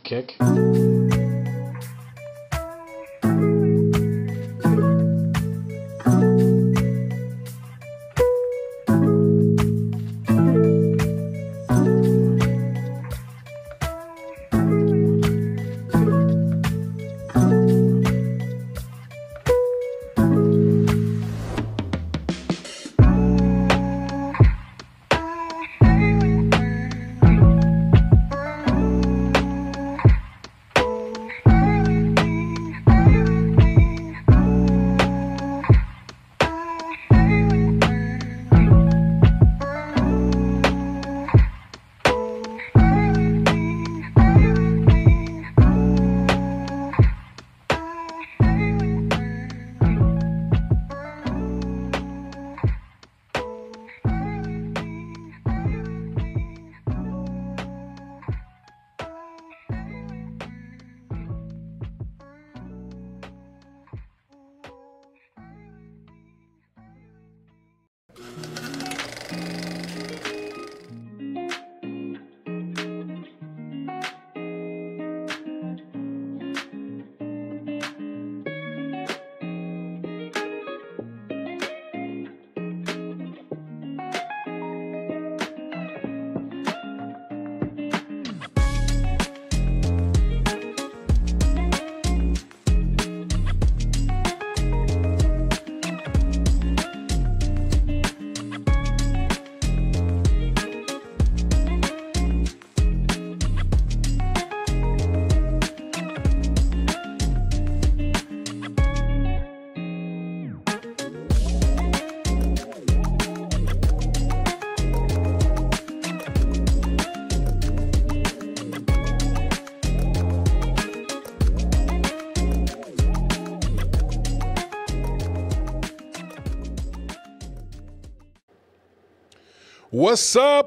kick.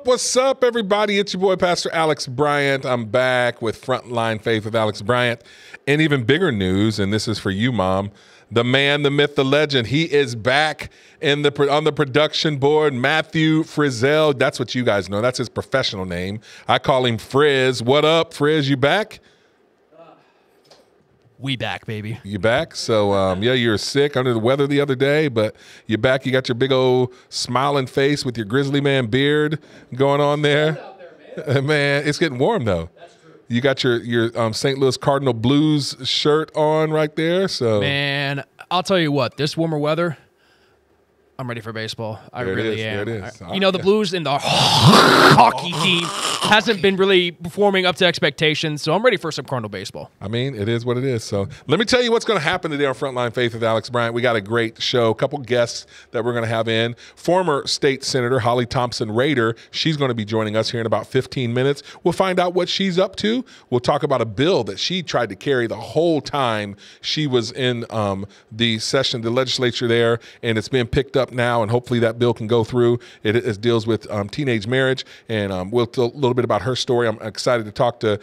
What's up, everybody? It's your boy, Pastor Alex Bryant. I'm back with Frontline Faith with Alex Bryant. And even bigger news, and this is for you, Mom, the man, the myth, the legend. He is back on the production board. Matthew Frizzell. That's what you guys know. That's his professional name. I call him Frizz. What up, Frizz? You back? We back, baby. You back? So, yeah, you were sick under the weather the other day, but you're back. You got your big old smiling face with your Grizzly Man beard going on there. Out there, man, it's getting warm, though. That's true. You got your St. Louis Cardinal Blues shirt on right there. So, man, I'll tell you what, this warmer weather, I'm ready for baseball. I really am. There it is. You know, the Blues in the hockey team hasn't been really performing up to expectations, so I'm ready for some Cardinal baseball. I mean, it is what it is. So let me tell you what's going to happen today on Frontline Faith with Alex Bryant. We got a great show, a couple guests that we're going to have in. Former state senator Holly Thompson Rehder, she's going to be joining us here in about 15 minutes. We'll find out what she's up to. We'll talk about a bill that she tried to carry the whole time she was in the legislature there, and it's being picked up now, and hopefully that bill can go through. It deals with teenage marriage, and we'll tell a little bit about her story. I'm excited to talk to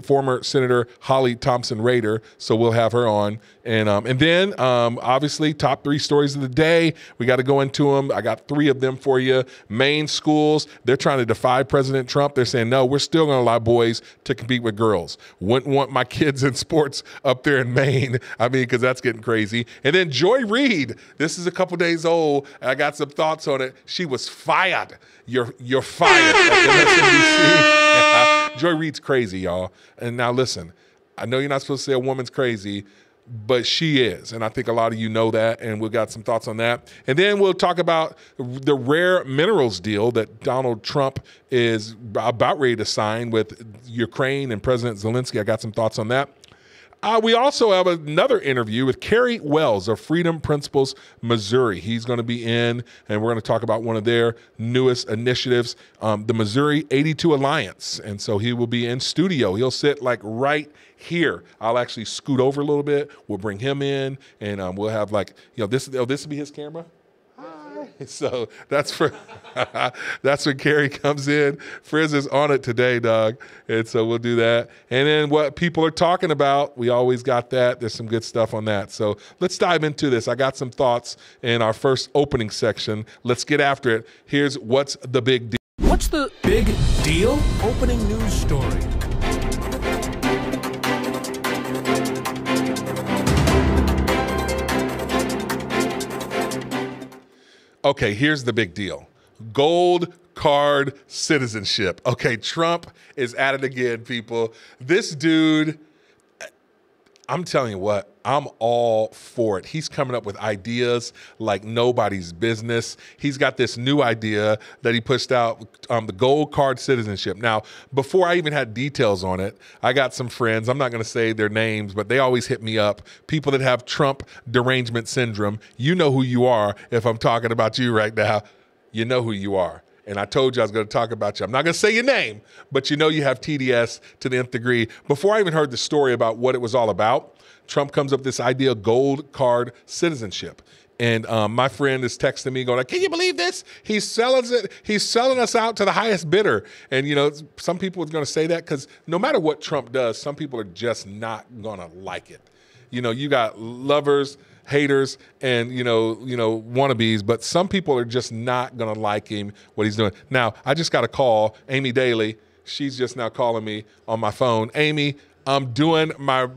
former Senator Holly Thompson Rehder, so we'll have her on. And then obviously top 3 stories of the day. We got to go into them. I got 3 of them for you. Maine schools, they're trying to defy President Trump. They're saying, no, we're still going to allow boys to compete with girls. Wouldn't want my kids in sports up there in Maine. I mean, because that's getting crazy. And then Joy Reid, this is a couple days old. I got some thoughts on it. She was fired. You're fired at MSNBC. Joy Reid's crazy, y'all. And now listen, I know you're not supposed to say a woman's crazy, but she is. And I think a lot of you know that, and we've got some thoughts on that. And then we'll talk about the rare minerals deal that Donald Trump is about ready to sign with Ukraine and President Zelensky. I got some thoughts on that. We also have another interview with Cary Wells of Freedom Principles, Missouri. He's going to be in, and we're going to talk about one of their newest initiatives, the Missouri 82 Alliance. And so he will be in studio. He'll sit like right here. I'll actually scoot over a little bit. We'll bring him in, and we'll have like, this will be his camera. So that's when Cary comes in. Frizz is on it today, dog. And so we'll do that. And then what people are talking about, we always got that. There's some good stuff on that. So let's dive into this. I got some thoughts in our first opening section. Let's get after it. Here's what's the big deal. What's the big deal? Opening news story. Okay, here's the big deal. Gold card citizenship. Okay, Trump is at it again, people. This dude, I'm telling you what, I'm all for it. He's coming up with ideas like nobody's business. He's got this new idea that he pushed out, the gold card citizenship. Now, before I even had details on it, I got some friends, I'm not going to say their names, but they always hit me up, people that have Trump derangement syndrome. You know who you are if I'm talking about you right now. You know who you are. And I told you I was going to talk about you. I'm not going to say your name, but you know you have TDS to the nth degree. Before I even heard the story about what it was all about, Trump comes up with this idea of gold card citizenship. And my friend is texting me going, can you believe this? He's selling it. He's selling us out to the highest bidder. And, you know, some people are going to say that because no matter what Trump does, some people are just not going to like it. You know, you got lovers, haters, and you know wannabes, but some people are just not gonna like him, what he's doing. Now, I just got a call, Amy Daly, she's just now calling me on my phone. Amy, I'm doing my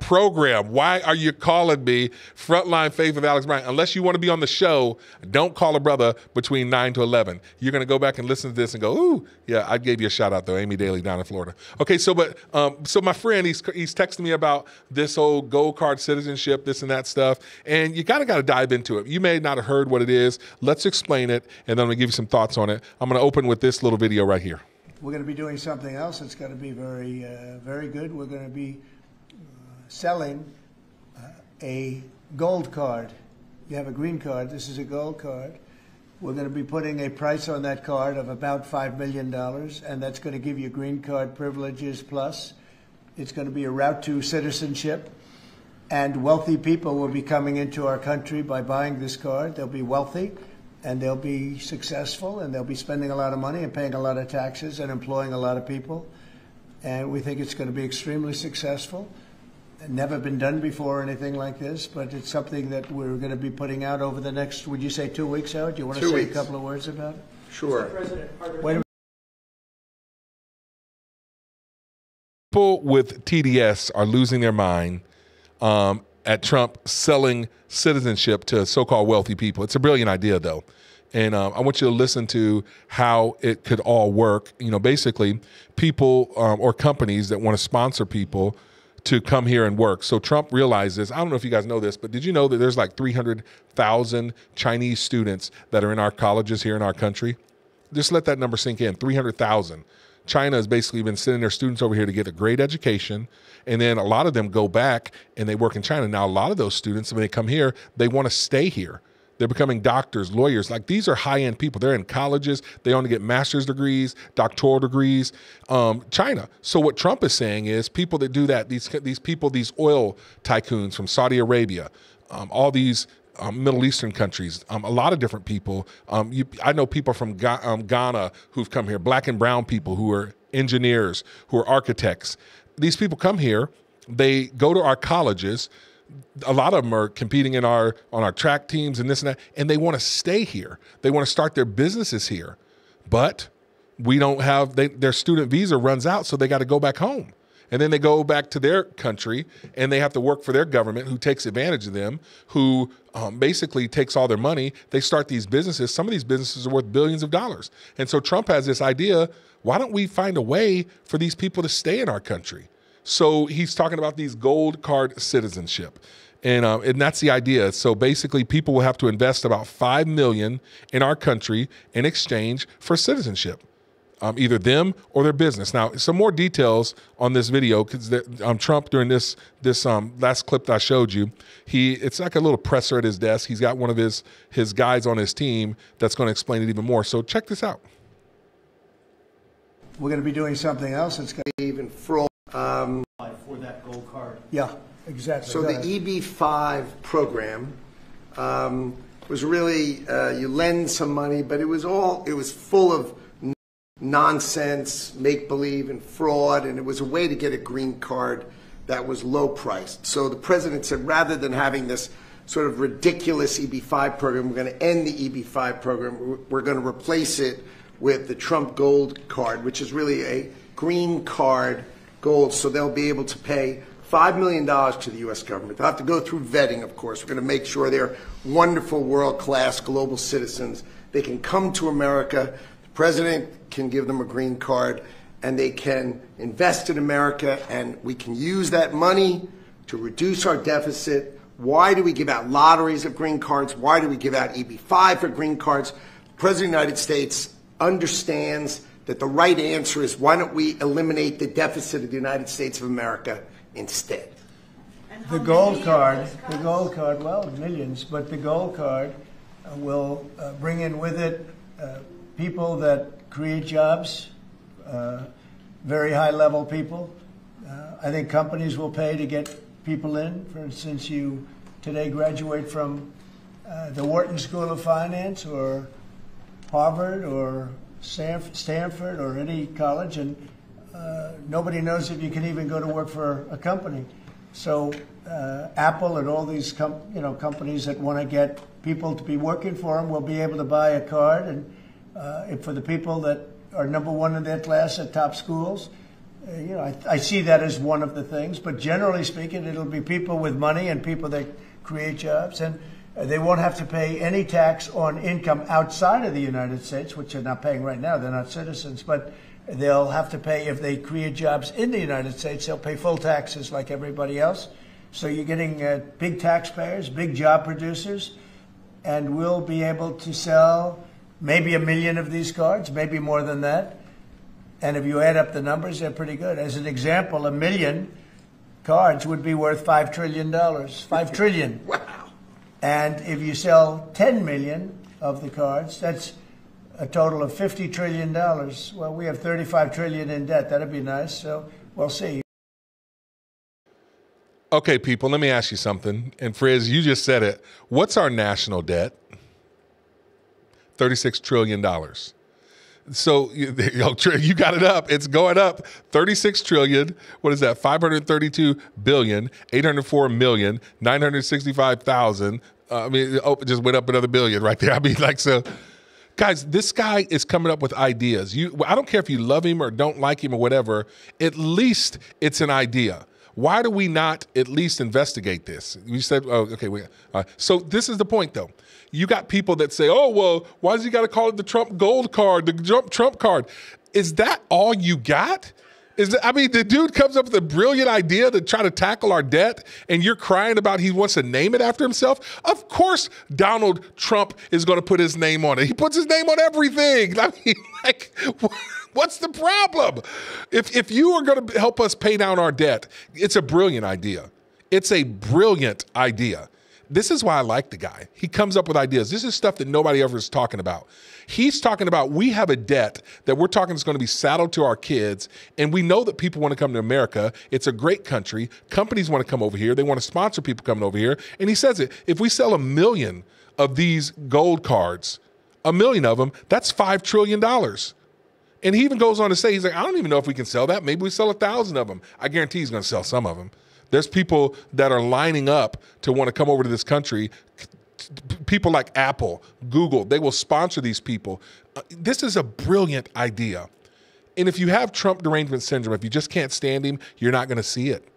program. Why are you calling me? Frontline Faith with Alex Bryant. Unless you want to be on the show, don't call a brother between 9 to 11. You're going to go back and listen to this and go, ooh, yeah, I gave you a shout out though, Amy Daly down in Florida. Okay, so my friend, he's texting me about this whole gold card citizenship, this and that stuff, and you got to dive into it. You may not have heard what it is. Let's explain it, and then I'm going to give you some thoughts on it. I'm going to open with this little video right here. We're going to be doing something else. It's going to be very, very good. We're going to be selling a gold card. You have a green card. This is a gold card. We're going to be putting a price on that card of about $5 million, and that's going to give you green card privileges plus. It's going to be a route to citizenship, and wealthy people will be coming into our country by buying this card. They'll be wealthy, and they'll be successful, and they'll be spending a lot of money and paying a lot of taxes and employing a lot of people. And we think it's going to be extremely successful. Never been done before, anything like this, but it's something that we're going to be putting out over the next, would you say 2 weeks, Howard? Do you want to say a couple of words about it? Sure. People with TDS are losing their mind at Trump selling citizenship to so-called wealthy people. It's a brilliant idea, though. And I want you to listen to how it could all work. You know, basically, people or companies that want to sponsor people to come here and work. So Trump realizes, I don't know if you guys know this, but did you know that there's like 300,000 Chinese students that are in our colleges here in our country? Just let that number sink in, 300,000. China has basically been sending their students over here to get a great education, and then a lot of them go back and they work in China. Now, a lot of those students, when they come here, they want to stay here. They're becoming doctors, lawyers. Like, these are high-end people. They're in colleges. They only get master's degrees, doctoral degrees. China. So what Trump is saying is people that do that, these people, these oil tycoons from Saudi Arabia, all these Middle Eastern countries, a lot of different people. I know people from Ghana who've come here, black and brown people who are engineers, who are architects. These people come here. They go to our colleges. A lot of them are competing on our track teams and this and that, and they want to stay here. They want to start their businesses here, but we don't have their student visa runs out, so they got to go back home. And then they go back to their country and they have to work for their government, who takes advantage of them, who basically takes all their money. They start these businesses. Some of these businesses are worth billions of dollars. And so Trump has this idea, why don't we find a way for these people to stay in our country? So he's talking about these gold card citizenship. And that's the idea. So basically, people will have to invest about $5 million in our country in exchange for citizenship, either them or their business. Now, some more details on this video, because Trump, during this last clip that I showed you, it's like a little presser at his desk. He's got one of his guys on his team that's going to explain it even more. So check this out. We're going to be doing something else. It's going to be Even fraud. For that gold card. yeah, exactly. So the EB-5 program was really, you lend some money, but it was full of nonsense, make-believe, and fraud, and it was a way to get a green card that was low-priced. So the president said, rather than having this sort of ridiculous EB-5 program, we're going to end the EB-5 program. We're going to replace it with the Trump Gold Card, which is really a green card gold, so they'll be able to pay $5 million to the U.S. government. They'll have to go through vetting, of course. We're going to make sure they're wonderful, world-class global citizens. They can come to America. The president can give them a green card, and they can invest in America, and we can use that money to reduce our deficit. Why do we give out lotteries of green cards? Why do we give out EB-5 for green cards? The President of the United States understands that the right answer is, why don't we eliminate the deficit of the United States of America instead? The gold card, well, millions, but the gold card will bring in with it people that create jobs, very high-level people. I think companies will pay to get people in. For instance, you today graduate from the Wharton School of Finance or Harvard or Stanford or any college, and nobody knows if you can even go to work for a company. So Apple and all these companies that want to get people to be working for them will be able to buy a card, and for the people that are number one in their class at top schools, I see that as one of the things. But generally speaking, it'll be people with money and people that create jobs, and they won't have to pay any tax on income outside of the United States, which they're not paying right now. They're not citizens, but they'll have to pay if they create jobs in the United States. They'll pay full taxes like everybody else. So you're getting big taxpayers, big job producers, and we'll be able to sell maybe 1 million of these cards, maybe more than that. And if you add up the numbers, they're pretty good. As an example, 1 million cards would be worth $5 trillion. $5 trillion. Wow. And if you sell 10 million of the cards, that's a total of $50 trillion. Well, we have 35 trillion in debt. That'd be nice. So we'll see. Okay, people, let me ask you something. And Frizz, you just said it. What's our national debt? $36 trillion. So you got it up. It's going up. 36 trillion. What is that? 532 billion, 804 million, 965,000. It just went up another billion right there. So guys, this guy is coming up with ideas. I don't care if you love him or don't like him or whatever. At least it's an idea. Why do we not at least investigate this? You said, oh, okay. So this is the point, though. You got people that say, oh, well, why does he got to call it the Trump gold card, the Trump card? Is that all you got? The dude comes up with a brilliant idea to try to tackle our debt, and you're crying about he wants to name it after himself? Of course Donald Trump is going to put his name on it. He puts his name on everything. What's the problem? If you are going to help us pay down our debt, it's a brilliant idea. It's a brilliant idea. This is why I like the guy. He comes up with ideas. This is stuff that nobody ever is talking about. He's talking about, we have a debt that we're talking is going to be saddled to our kids, and we know that people want to come to America. It's a great country. Companies want to come over here. They want to sponsor people coming over here. And he says it, if we sell 1 million of these gold cards, 1 million of them, that's $5 trillion. And he even goes on to say, he's like, I don't even know if we can sell that. Maybe we sell 1,000 of them. I guarantee he's going to sell some of them. There's people that are lining up to want to come over to this country. People like Apple, Google, they will sponsor these people. This is a brilliant idea. And if you have Trump derangement syndrome, if you just can't stand him, you're not going to see it.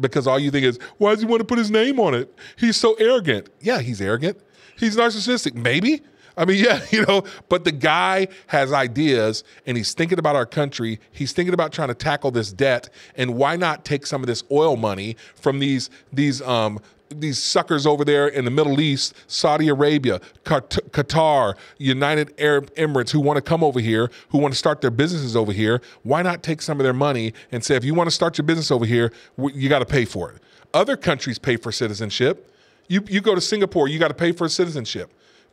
Because all you think is, why does he want to put his name on it? He's so arrogant. Yeah, he's arrogant. He's narcissistic. Maybe. But the guy has ideas, and he's thinking about our country. He's thinking about trying to tackle this debt. And why not take some of this oil money from these suckers over there in the Middle East, Saudi Arabia, Qatar, United Arab Emirates, who want to come over here, who want to start their businesses over here? Why not take some of their money and say, if you want to start your business over here, you got to pay for it. Other countries pay for citizenship. You go to Singapore, you got to pay for citizenship.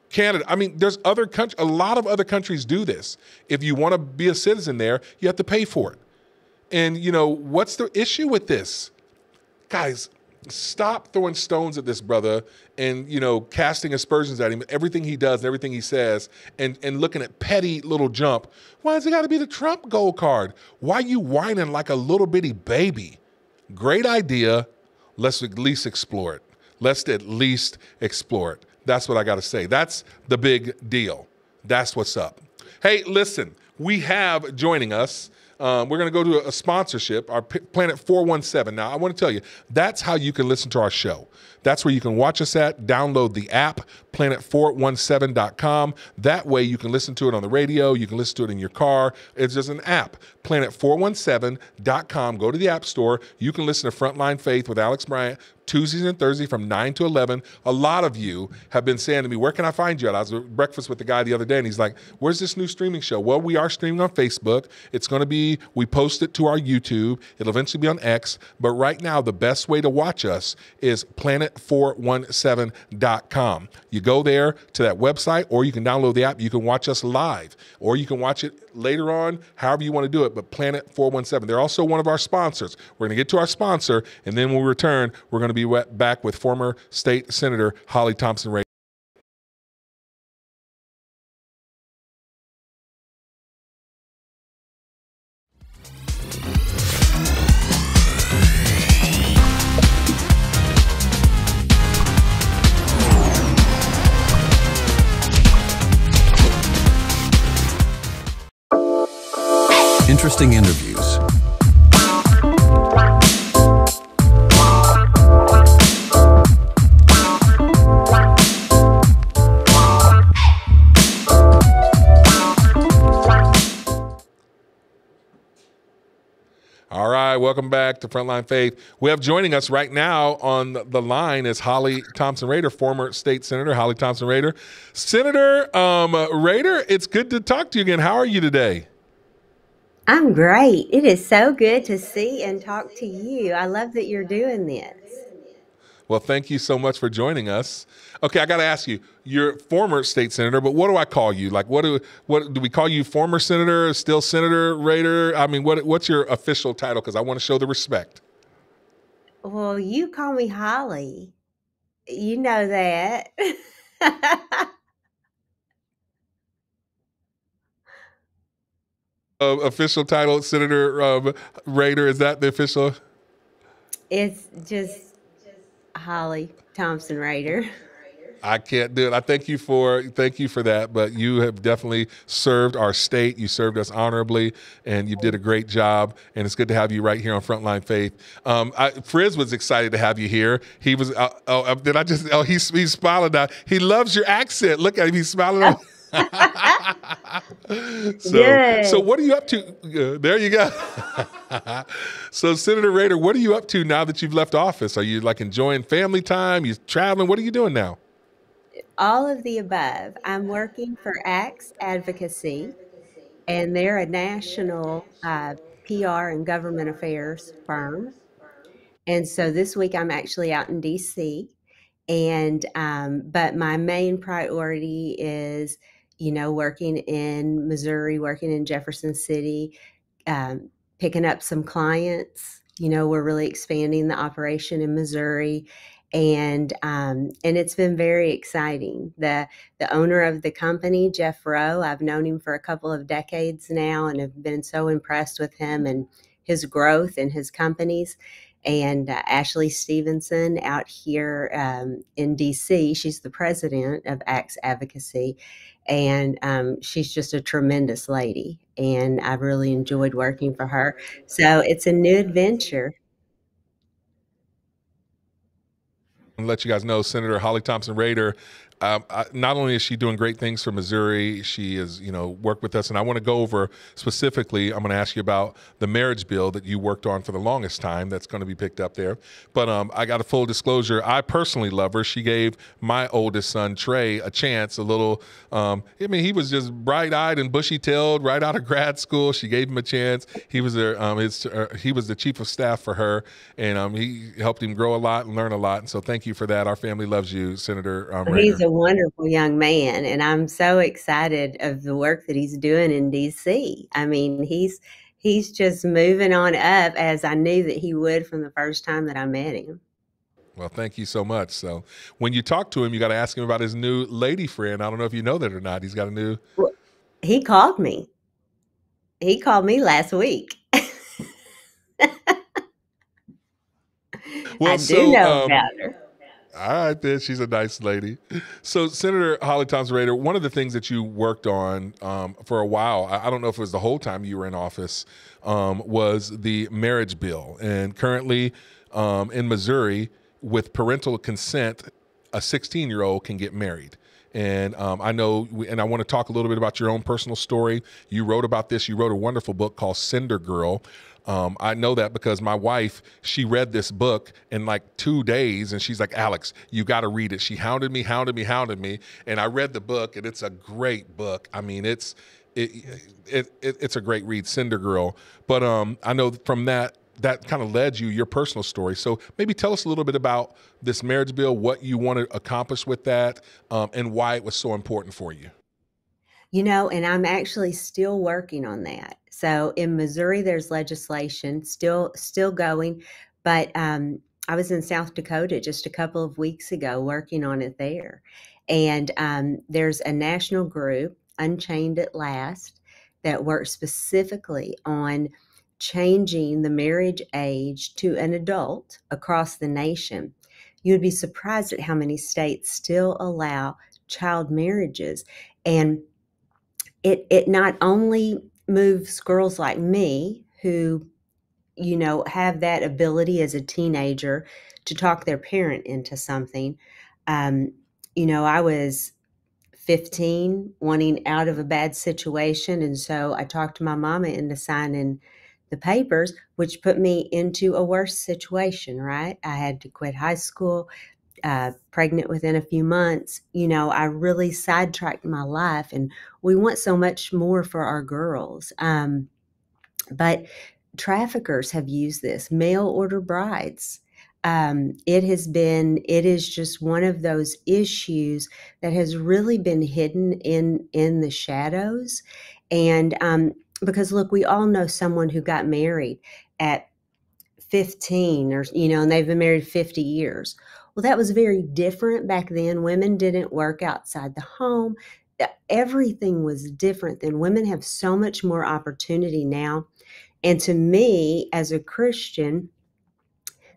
Canada, there's other countries, a lot of other countries do this. If you want to be a citizen there, you have to pay for it. And, what's the issue with this? Guys, stop throwing stones at this brother and, casting aspersions at him, everything he does and everything he says, and looking at petty little jump. Why has it got to be the Trump gold card? Why are you whining like a little bitty baby? Great idea. Let's at least explore it. That's what I got to say. That's the big deal. That's what's up. Hey, listen, we have joining us We're going to go to a sponsorship, our Planet 417. Now, I want to tell you, that's how you can listen to our show. That's where you can watch us at. Download the app, planet417.com. That way you can listen to it on the radio. You can listen to it in your car. It's just an app, planet417.com. Go to the App Store. You can listen to Frontline Faith with Alex Bryant Tuesdays and Thursdays from 9 to 11. A lot of you have been saying to me, where can I find you at? I was at breakfast with the guy the other day, and he's like, where's this new streaming show? Well, we are streaming on Facebook. It's going to be, we post it to our YouTube. It'll eventually be on X. But right now, the best way to watch us is planet417.com. You go there to that website, or you can download the app. You can watch us live, or you can watch it later on, however you want to do it. But Planet 417, they're also one of our sponsors. We're going to get to our sponsor, and then when we return, we're going to be back with former State Senator Holly Thompson Rehder. Interesting interviews. All right, welcome back to Frontline Faith. We have joining us right now on the line is Holly Thompson Rehder, former state senator, Holly Thompson Rehder. Senator Rehder, it's good to talk to you again. How are you today? I'm great. It is so good to see and talk to you. I love that you're doing this. Well, thank you so much for joining us. Okay, I got to ask you, you're former state senator, but what do I call you? Like, what do we call you? Former senator, still Senator Rehder? I mean, what's your official title? Because I want to show the respect. Well, you call me Holly. You know that. Official title, Senator Rehder, is that the official? It's just Holly Thompson Rehder. I can't do it. I thank you for that, but you have definitely served our state. You served us honorably, and you did a great job. And it's good to have you right here on Frontline Faith. Frizz was excited to have you here. He was. He's smiling now. He loves your accent. Look at him. He's smiling. So what are you up to? There you go. So Senator Rehder, what are you up to now that you've left office? Are you like enjoying family time? You traveling? What are you doing now? All of the above. I'm working for Axe Advocacy, and they're a national PR and government affairs firm. And so this week I'm actually out in DC, and but my main priority is, working in Missouri, working in Jefferson City, picking up some clients. We're really expanding the operation in Missouri, and it's been very exciting. The owner of the company, Jeff Rowe, I've known him for a couple of decades now, and have been so impressed with him and his growth and his companies. And Ashley Stevenson out here in DC, she's the president of Axe Advocacy, and she's just a tremendous lady, and I've really enjoyed working for her. So it's a new adventure. And let you guys know, Senator Holly Thompson Rehder, not only is she doing great things for Missouri, she is, worked with us. And I want to go over specifically, I'm going to ask you about the marriage bill that you worked on for the longest time that's going to be picked up there. But I got a full disclosure. I personally love her. She gave my oldest son, Trey, a chance, he was just bright-eyed and bushy-tailed right out of grad school. She gave him a chance. He was he was the chief of staff for her, and he helped him grow a lot and learn a lot. And so thank you for that. Our family loves you, Senator Rehder. He's a wonderful young man, and I'm so excited of the work that he's doing in DC. I mean, he's just moving on up, as I knew that he would from the first time that I met him. Well, thank you so much. So when you talk to him, you got to ask him about his new lady friend. I don't know if you know that or not. He's got a new... Well, he called me. He called me last week. Well, I do know about her. All right, then. She's a nice lady. So, Senator Holly Thompson Rehder, one of the things that you worked on for a while, I don't know if it was the whole time you were in office, was the marriage bill. And currently in Missouri, with parental consent, a 16-year-old can get married. And I know, and I want to talk a little bit about your own personal story. You wrote about this. You wrote a wonderful book called Cinder Girl. I know that because my wife, she read this book in like 2 days, and she's like, Alex, you got to read it. She hounded me. And I read the book, and it's a great book. I mean, it's a great read, Cinder Girl. But I know from that kind of led you, your personal story. So maybe tell us a little bit about this marriage bill, what you want to accomplish with that, and why it was so important for you. And I'm actually still working on that. So in Missouri, there's legislation still going, but I was in South Dakota just a couple of weeks ago working on it there. And there's a national group, Unchained at Last, that works specifically on changing the marriage age to an adult across the nation. You would be surprised at how many states still allow child marriages. And it not only moves girls like me who, have that ability as a teenager to talk their parent into something. I was 15 wanting out of a bad situation. And so I talked to my mama into signing the papers, which put me into a worse situation, right? I had to quit high school, pregnant within a few months. I really sidetracked my life, and we want so much more for our girls. But traffickers have used this, mail order brides. It is just one of those issues that has really been hidden in the shadows. And because look, we all know someone who got married at 15 and they've been married 50 years. Well, that was very different back then. Women didn't work outside the home. Everything was different then. Women have so much more opportunity now. And to me, as a Christian,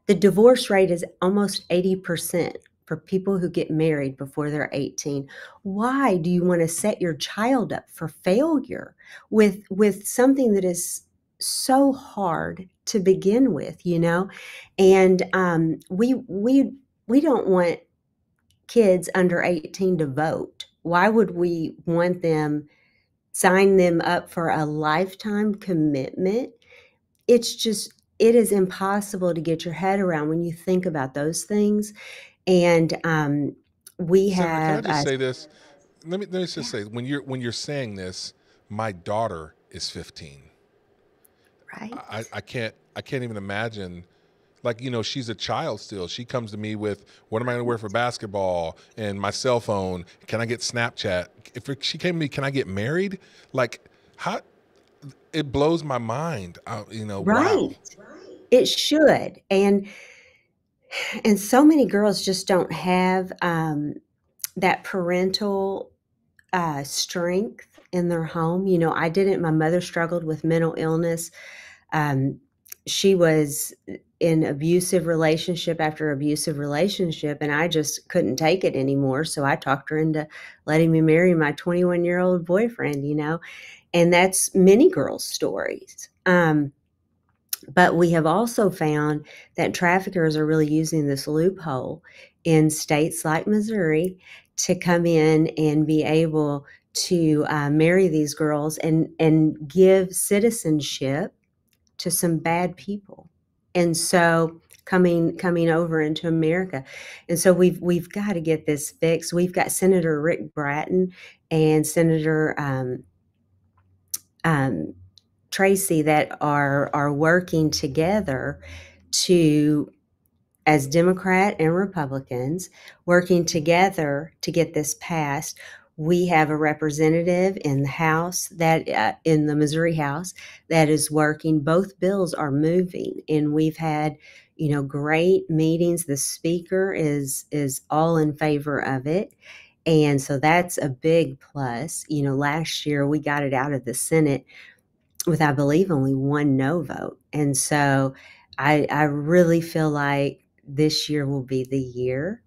the divorce rate is almost 80% for people who get married before they're 18. Why do you want to set your child up for failure with something that is so hard to begin with, And we don't want kids under 18 to vote. Why would we want them, sign them up for a lifetime commitment? It is impossible to get your head around when you think about those things. And we have. Can I just say this? Let me just say, when you're saying this, my daughter is 15. Right. I can't even imagine. Like, she's a child still. She comes to me with, what am I going to wear for basketball? And my cell phone. Can I get Snapchat? If she came to me, can I get married? Like, how? It blows my mind. Right. Wow. It should. And so many girls just don't have that parental strength in their home. I didn't. My mother struggled with mental illness. She was in abusive relationship after abusive relationship, and I just couldn't take it anymore. So I talked her into letting me marry my 21-year-old boyfriend, and that's many girls' stories. But we have also found that traffickers are really using this loophole in states like Missouri to come in and be able to marry these girls and give citizenship to some bad people. And so coming over into America. And so we've got to get this fixed. We've got Senator Rick Bratton and Senator Tracy that are working together as Democrat and Republicans, working together to get this passed. We have a representative in the House in the Missouri House that is working. Both bills are moving, and we've had, great meetings. The speaker is all in favor of it. And so that's a big plus. Last year we got it out of the Senate with, I believe, only one no vote. And so I really feel like this year will be the year.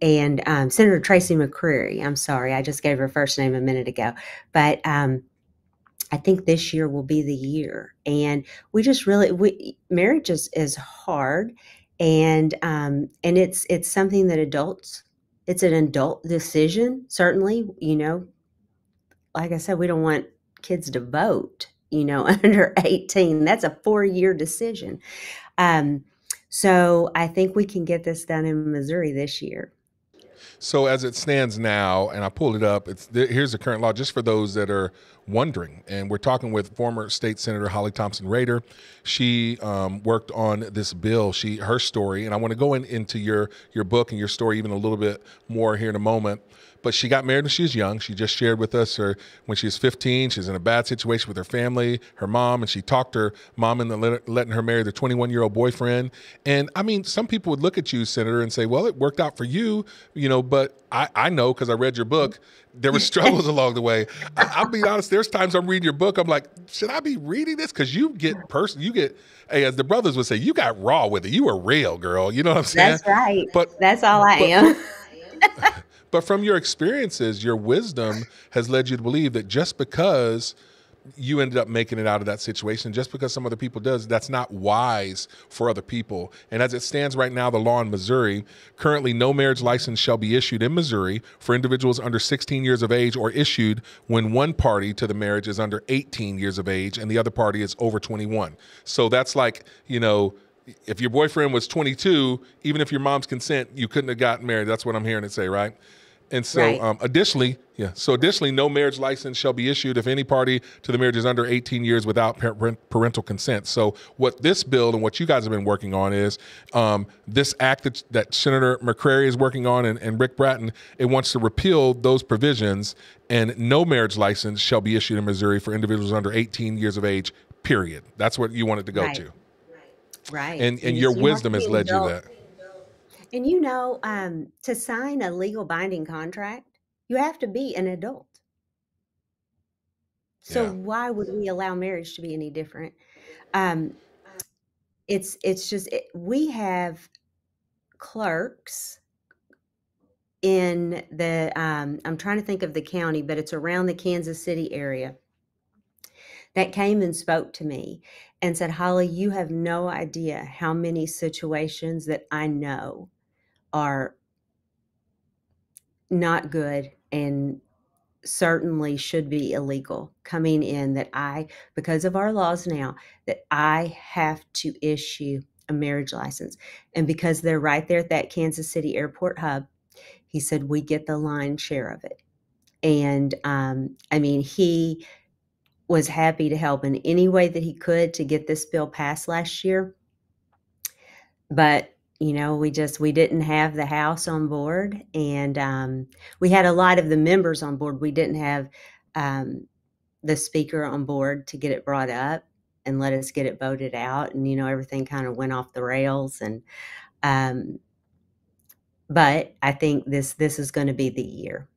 and Senator Tracy McCreary. I'm sorry, I just gave her first name a minute ago, but I think this year will be the year. And we just really, marriage is hard, and it's something that it's an adult decision. Certainly, like I said, we don't want kids to vote, under 18. That's a 4-year decision. So I think we can get this done in Missouri this year. So as it stands now, and I pulled it up, here's the current law, just for those that are wondering. And we're talking with former State Senator Holly Thompson Rehder. She worked on this bill. Her story, and I want to go into your book and your story even a little bit more here in a moment. But she got married when she was young. She just shared with us when she was 15, she was in a bad situation with her family, her mom, and she talked her mom into letting her marry their 21-year-old boyfriend. And I mean, some people would look at you, Senator, and say, well, it worked out for you, but I know, because I read your book, there were struggles along the way. I'll be honest, there's times I'm reading your book, I'm like, should I be reading this? Because hey, as the brothers would say, you got raw with it. You were real, girl. You know what I'm saying? That's right. But that's all I am. But from your experiences, your wisdom has led you to believe that just because you ended up making it out of that situation, just because some other people does, that's not wise for other people. And as it stands right now, the law in Missouri, currently no marriage license shall be issued in Missouri for individuals under 16 years of age or issued when one party to the marriage is under 18 years of age and the other party is over 21. So that's like, if your boyfriend was 22, even if your mom's consent, you couldn't have gotten married. That's what I'm hearing it say, right? And so right. Additionally, no marriage license shall be issued if any party to the marriage is under 18 years without parental consent. So what this bill and what you guys have been working on is this act that Senator McCrary is working on and Rick Bratton, it wants to repeal those provisions, and no marriage license shall be issued in Missouri for individuals under 18 years of age, period. That's what you wanted to go right. to. Right. And your wisdom has led you to that. And to sign a legal binding contract, you have to be an adult. So why would we allow marriage to be any different? We have clerks in the, I'm trying to think of the county, but it's around the Kansas City area, that came and spoke to me and said, Holly, you have no idea how many situations that I know are not good and certainly should be illegal coming in, that because of our laws now, that I have to issue a marriage license. And because they're right there at that Kansas City airport hub, he said, we get the lion's share of it. And he was happy to help in any way that he could to get this bill passed last year. But, we didn't have the House on board, and we had a lot of the members on board. We didn't have the Speaker on board to get it brought up and let us get it voted out. And, everything kind of went off the rails. And but I think this is going to be the year.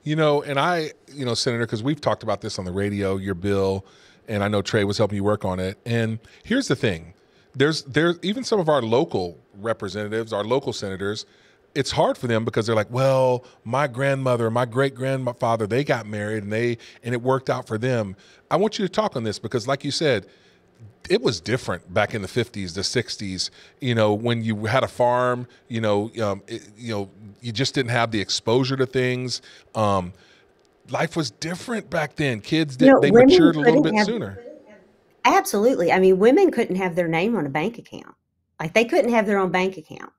And Senator, because we've talked about this on the radio, your bill, and I know Trey was helping you work on it. And here's the thing. There's even some of our local representatives, our local senators, it's hard for them because they're like, well, my grandmother, my great-grandfather, they got married and it worked out for them. I want you to talk on this because, like you said, it was different back in the 50s, the 60s, when you had a farm, you just didn't have the exposure to things. Life was different back then. Kids, they matured a little bit sooner. Absolutely. I mean, women couldn't have their name on a bank account. Like, they couldn't have their own bank account.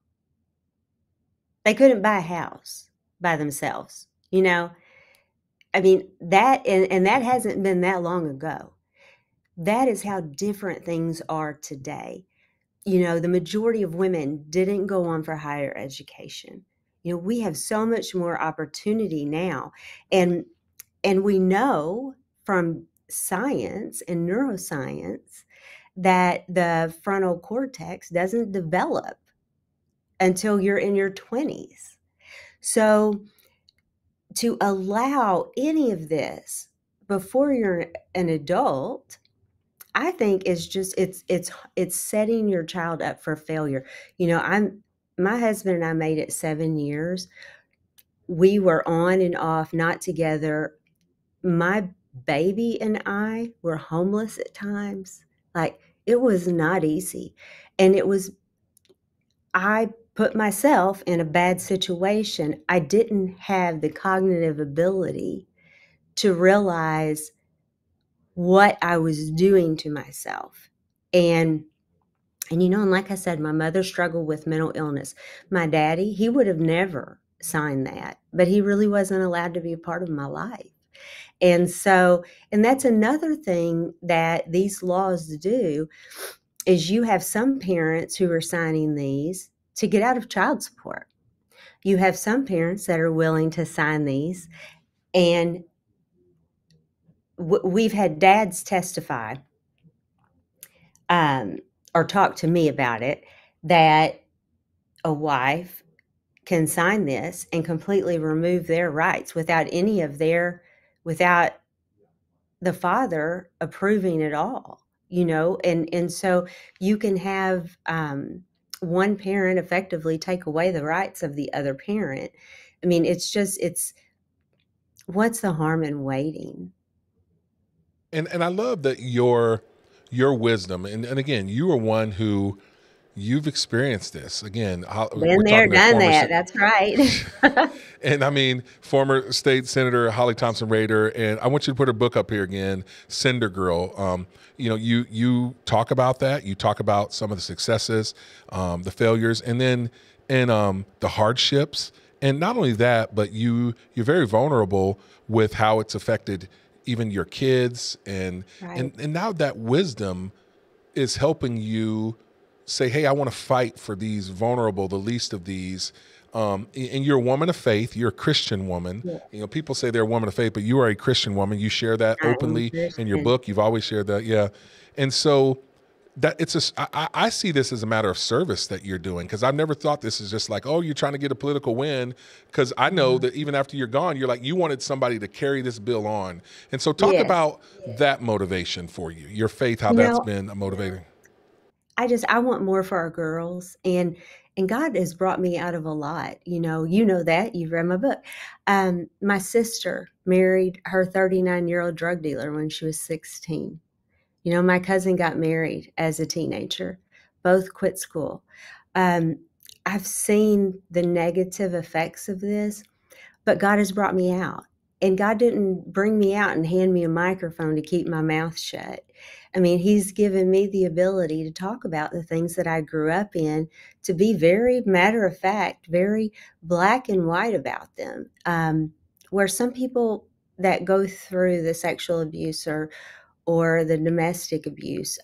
They couldn't buy a house by themselves, I mean, that, and that hasn't been that long ago. That is how different things are today. The majority of women didn't go on for higher education. We have so much more opportunity now. And we know from science and neuroscience that the frontal cortex doesn't develop until you're in your 20s. So to allow any of this before you're an adult, I think is just, it's setting your child up for failure. my husband and I made it 7 years. We were on and off, not together. My baby and I were homeless at times. Like, it was not easy. And I put myself in a bad situation. I didn't have the cognitive ability to realize what I was doing to myself. And and like I said, my mother struggled with mental illness. My daddy, he would have never signed that, but he really wasn't allowed to be a part of my life. And that's another thing that these laws do, is you have some parents who are signing these to get out of child support. You have some parents that are willing to sign these, and we've had dads testify or talk to me about it, that a wife can sign this and completely remove their rights without the father approving it all, and so you can have one parent effectively take away the rights of the other parent. I mean, it's what's the harm in waiting? And I love that your wisdom, and again, you are one who you've experienced this. Again, Been there, done that. That's right. And I mean, former state senator Holly Thompson Rehder, and I want you to put her book up here again, Cinder Girl. You talk about that. You talk about some of the successes, the failures, and the hardships. And not only that, but you're very vulnerable with how it's affected even your kids, and Right. and now that wisdom is helping you say, hey, I want to fight for these vulnerable, the least of these. And you're a woman of faith. You're a Christian woman. Yeah. People say they're a woman of faith, but you are a Christian woman. You share that I am openly in your Christian. book. You've always shared that. Yeah. And so I see this as a matter of service that you're doing, because I've never thought this is just like, oh, you're trying to get a political win, because I know that even after you're gone, you're like, you wanted somebody to carry this bill on. And so talk Yes. about that motivation for you, your faith, how You that's know, been motivating. I want more for our girls, and God has brought me out of a lot. You know that you've read my book. My sister married her 39-year-old drug dealer when she was 16. My cousin got married as a teenager. Both quit school. I've seen the negative effects of this, but God has brought me out. And God didn't bring me out and hand me a microphone to keep my mouth shut. I mean, He's given me the ability to talk about the things that I grew up in, to be very matter of fact, very black and white about them. Where some people that go through the sexual abuse or the domestic abuse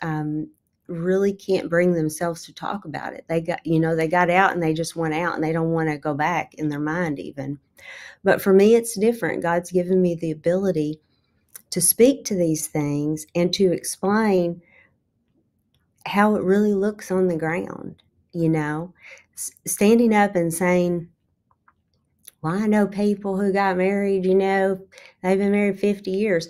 really can't bring themselves to talk about it. They got out and they just went out, and they don't want to go back in their mind even. But for me, it's different. God's given me the ability to speak to these things and to explain how it really looks on the ground. Standing up and saying, well, I know people who got married, they've been married 50 years.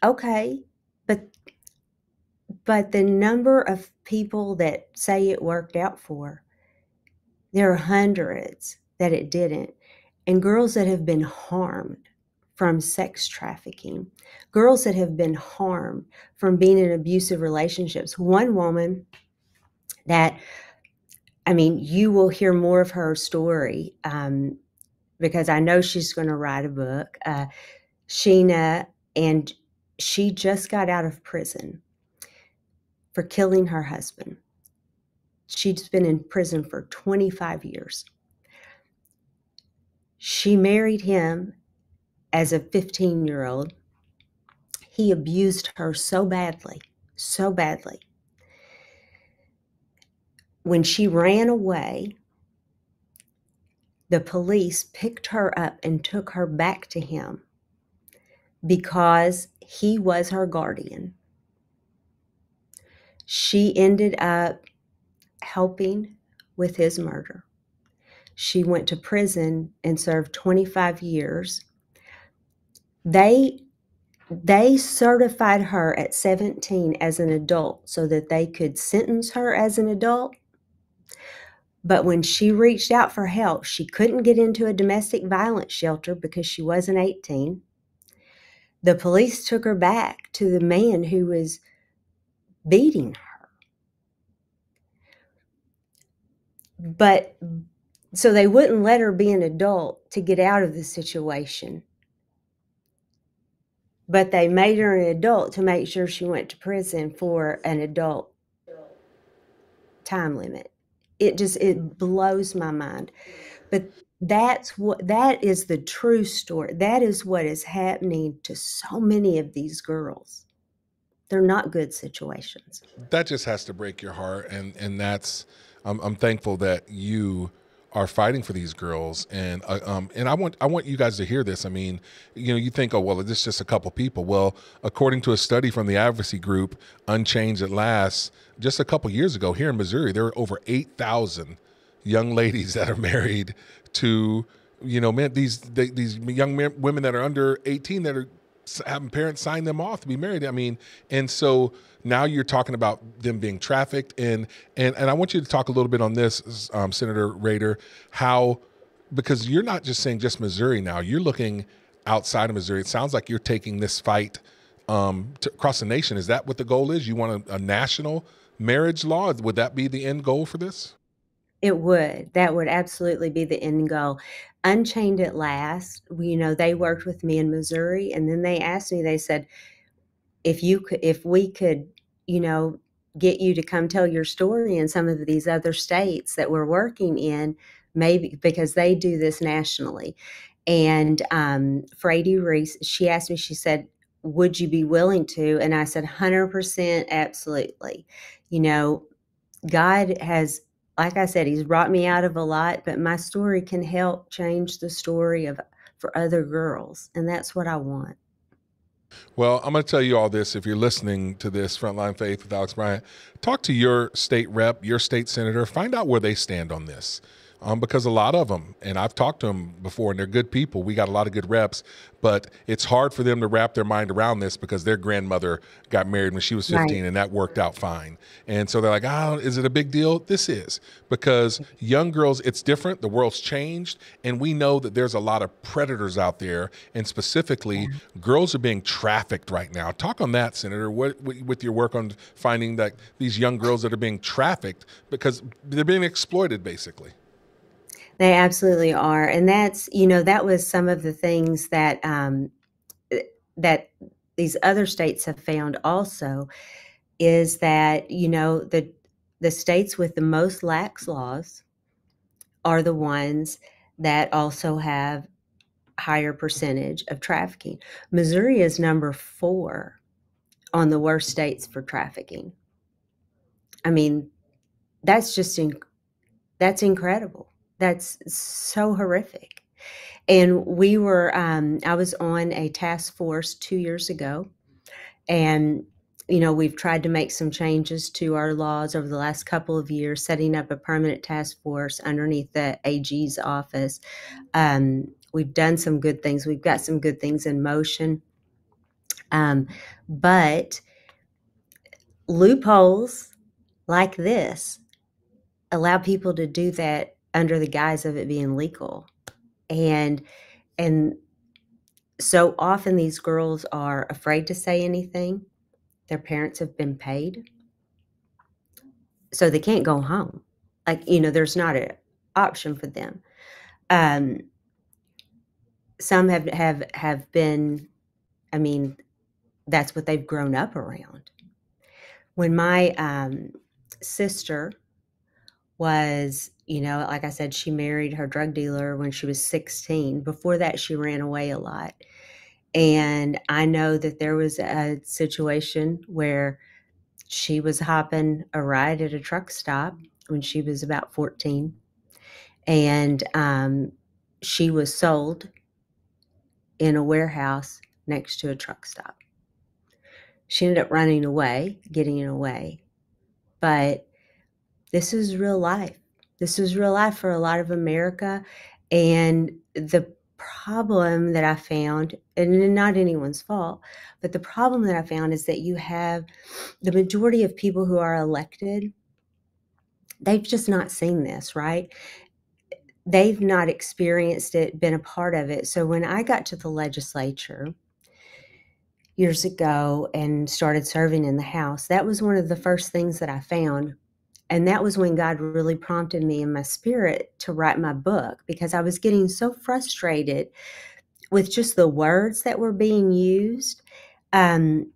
Okay, but the number of people that say it worked out for, there are hundreds that it didn't. And girls that have been harmed from sex trafficking, girls that have been harmed from being in abusive relationships. One woman you will hear more of her story because I know she's going to write a book, Sheena, and she just got out of prison for killing her husband. She's been in prison for 25 years. She married him as a 15-year-old. He abused her so badly. When she ran away, the police picked her up and took her back to him because he was her guardian. She ended up helping with his murder. She went to prison and served 25 years. They certified her at 17 as an adult so that they could sentence her as an adult. But when she reached out for help, she couldn't get into a domestic violence shelter because she wasn't 18. The police took her back to the man who was beating her. But so they wouldn't let her be an adult to get out of the situation. But they made her an adult to make sure she went to prison for an adult time limit. It blows my mind. But that is the true story. That is what is happening to so many of these girls. They're not good situations. That just has to break your heart, and that's I'm thankful that you are fighting for these girls, and I want you guys to hear this. I mean, you think, oh well, it's just a couple people. Well, according to a study from the advocacy group Unchained at Last, just a couple years ago here in Missouri, there were over 8,000 young ladies that are married to these young women that are under 18 that are having parents sign them off to be married. I mean, and so now you're talking about them being trafficked, and I want you to talk a little bit on this, Senator Rehder, because you're not just saying just Missouri now, you're looking outside of Missouri. It sounds like you're taking this fight across the nation. Is that what the goal is? You want a national marriage law? Would that be the end goal for this? It would. That would absolutely be the end goal. Unchained at Last, they worked with me in Missouri, and then they asked me, they said, if we could, get you to come tell your story in some of these other states that we're working in, maybe, because they do this nationally. And Frady Reese, she asked me, she said, would you be willing to? And I said, 100% absolutely. God has, like I said, he's brought me out of a lot, but my story can help change the story for other girls. And that's what I want. Well, I'm going to tell you all this. If you're listening to this Frontline Faith with Alex Bryant, talk to your state rep, your state senator, find out where they stand on this. Because a lot of them, and I've talked to them before, and they're good people. We got a lot of good reps, but it's hard for them to wrap their mind around this because their grandmother got married when she was 15, right, and that worked out fine. And so they're like, is it a big deal? This is, because young girls, it's different. The world's changed, and we know that there's a lot of predators out there, and specifically, girls are being trafficked right now. Talk on that, Senator, with your work on finding that these young girls that are being trafficked because they're being exploited, basically. They absolutely are. And that's, that was some of the things that that these other states have found also, is that, the states with the most lax laws are the ones that also have higher percentage of trafficking. Missouri is number 4 on the worst states for trafficking. I mean, that's just that's incredible. That's so horrific. And we were, I was on a task force 2 years ago, and, we've tried to make some changes to our laws over the last couple of years, setting up a permanent task force underneath the AG's office. We've done some good things. We've got some good things in motion. But loopholes like this allow people to do that under the guise of it being legal. And so often these girls are afraid to say anything. Their parents have been paid, so they can't go home. There's not an option for them. Some have been, that's what they've grown up around. When my sister was, like I said, she married her drug dealer when she was 16. Before that, she ran away a lot. And I know that there was a situation where she was hopping a ride at a truck stop when she was about 14. And she was sold in a warehouse next to a truck stop. She ended up running away, getting away. But this is real life. This is real life for a lot of America. And the problem that I found, and not anyone's fault, but the problem that I found is that you have the majority of people who are elected they've just not seen this, right? They've not experienced it, been a part of it. So when I got to the legislature years ago and started serving in the House, that was one of the first things that I found. And that was when God really prompted me in my spirit to write my book, because I was getting so frustrated with just the words that were being used. And,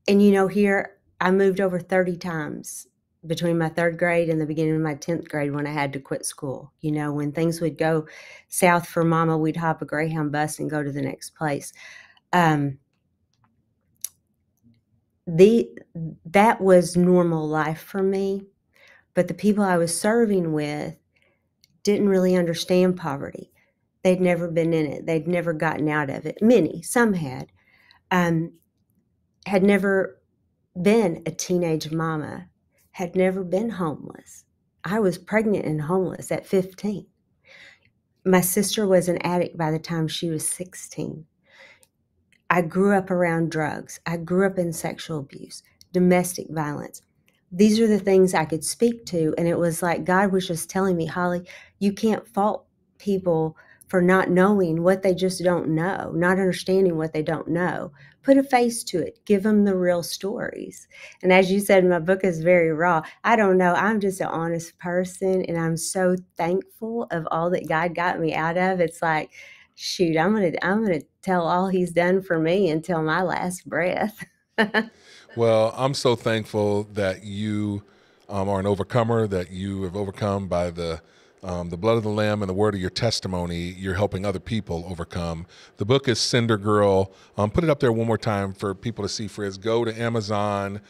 here I moved over 30 times between my 3rd grade and the beginning of my 10th grade when I had to quit school. When things would go south for Mama, we'd hop a Greyhound bus and go to the next place. That was normal life for me, but the people I was serving with didn't really understand poverty. They'd never been in it. They'd never gotten out of it. Some had never been a teenage mama, had never been homeless. I was pregnant and homeless at 15. My sister was an addict by the time she was 16. I grew up around drugs. I grew up in sexual abuse, domestic violence. These are the things I could speak to. And it was like God was just telling me, Holly, you can't fault people for not knowing what they just don't know, not understanding what they don't know. Put a face to it. Give them the real stories. And as you said, my book is very raw. I don't know. I'm just an honest person, and I'm so thankful of all that God got me out of. It's like, shoot, I'm gonna tell all He's done for me until my last breath. Well, I'm so thankful that you are an overcomer, that you have overcome by the blood of the Lamb and the word of your testimony. You're helping other people overcome. The book is Cinder Girl. Put it up there one more time for people to see, Frizz. Go to Amazon,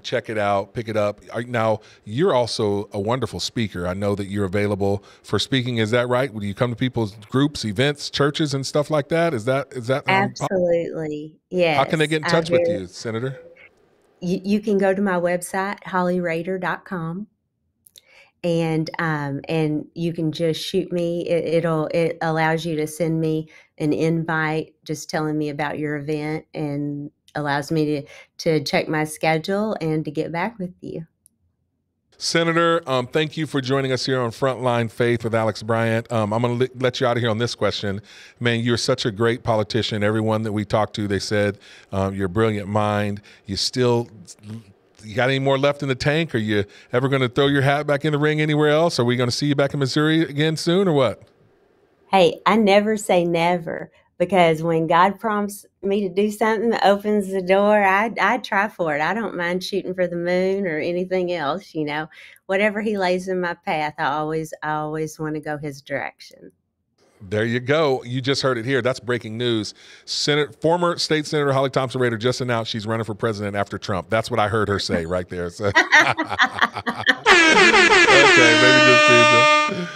check it out, pick it up. Now, you're also a wonderful speaker. I know that you're available for speaking. Is that right? Will you come to people's groups, events, churches, and stuff like that? Is that Absolutely, yes. How can they get in touch with you, Senator? You can go to my website, hollyrehder.com. And you can just shoot me. It allows you to send me an invite, just telling me about your event, and allows me to check my schedule and to get back with you. Senator, thank you for joining us here on Frontline Faith with Alex Bryant. I'm going to let you out of here on this question. Man, you're such a great politician. Everyone that we talked to, they said you're a brilliant mind. You got any more left in the tank? Are you ever going to throw your hat back in the ring anywhere else? Are we going to see you back in Missouri again soon, or what? Hey, I never say never, because when God prompts me to do something that opens the door, I try for it. I don't mind shooting for the moon or anything else, Whatever He lays in my path, I always want to go His direction. There you go. You just heard it here. That's breaking news. Former State Senator Holly Thompson Rehder just announced she's running for president after Trump. That's what I heard her say right there. So. Okay, maybe just teasing.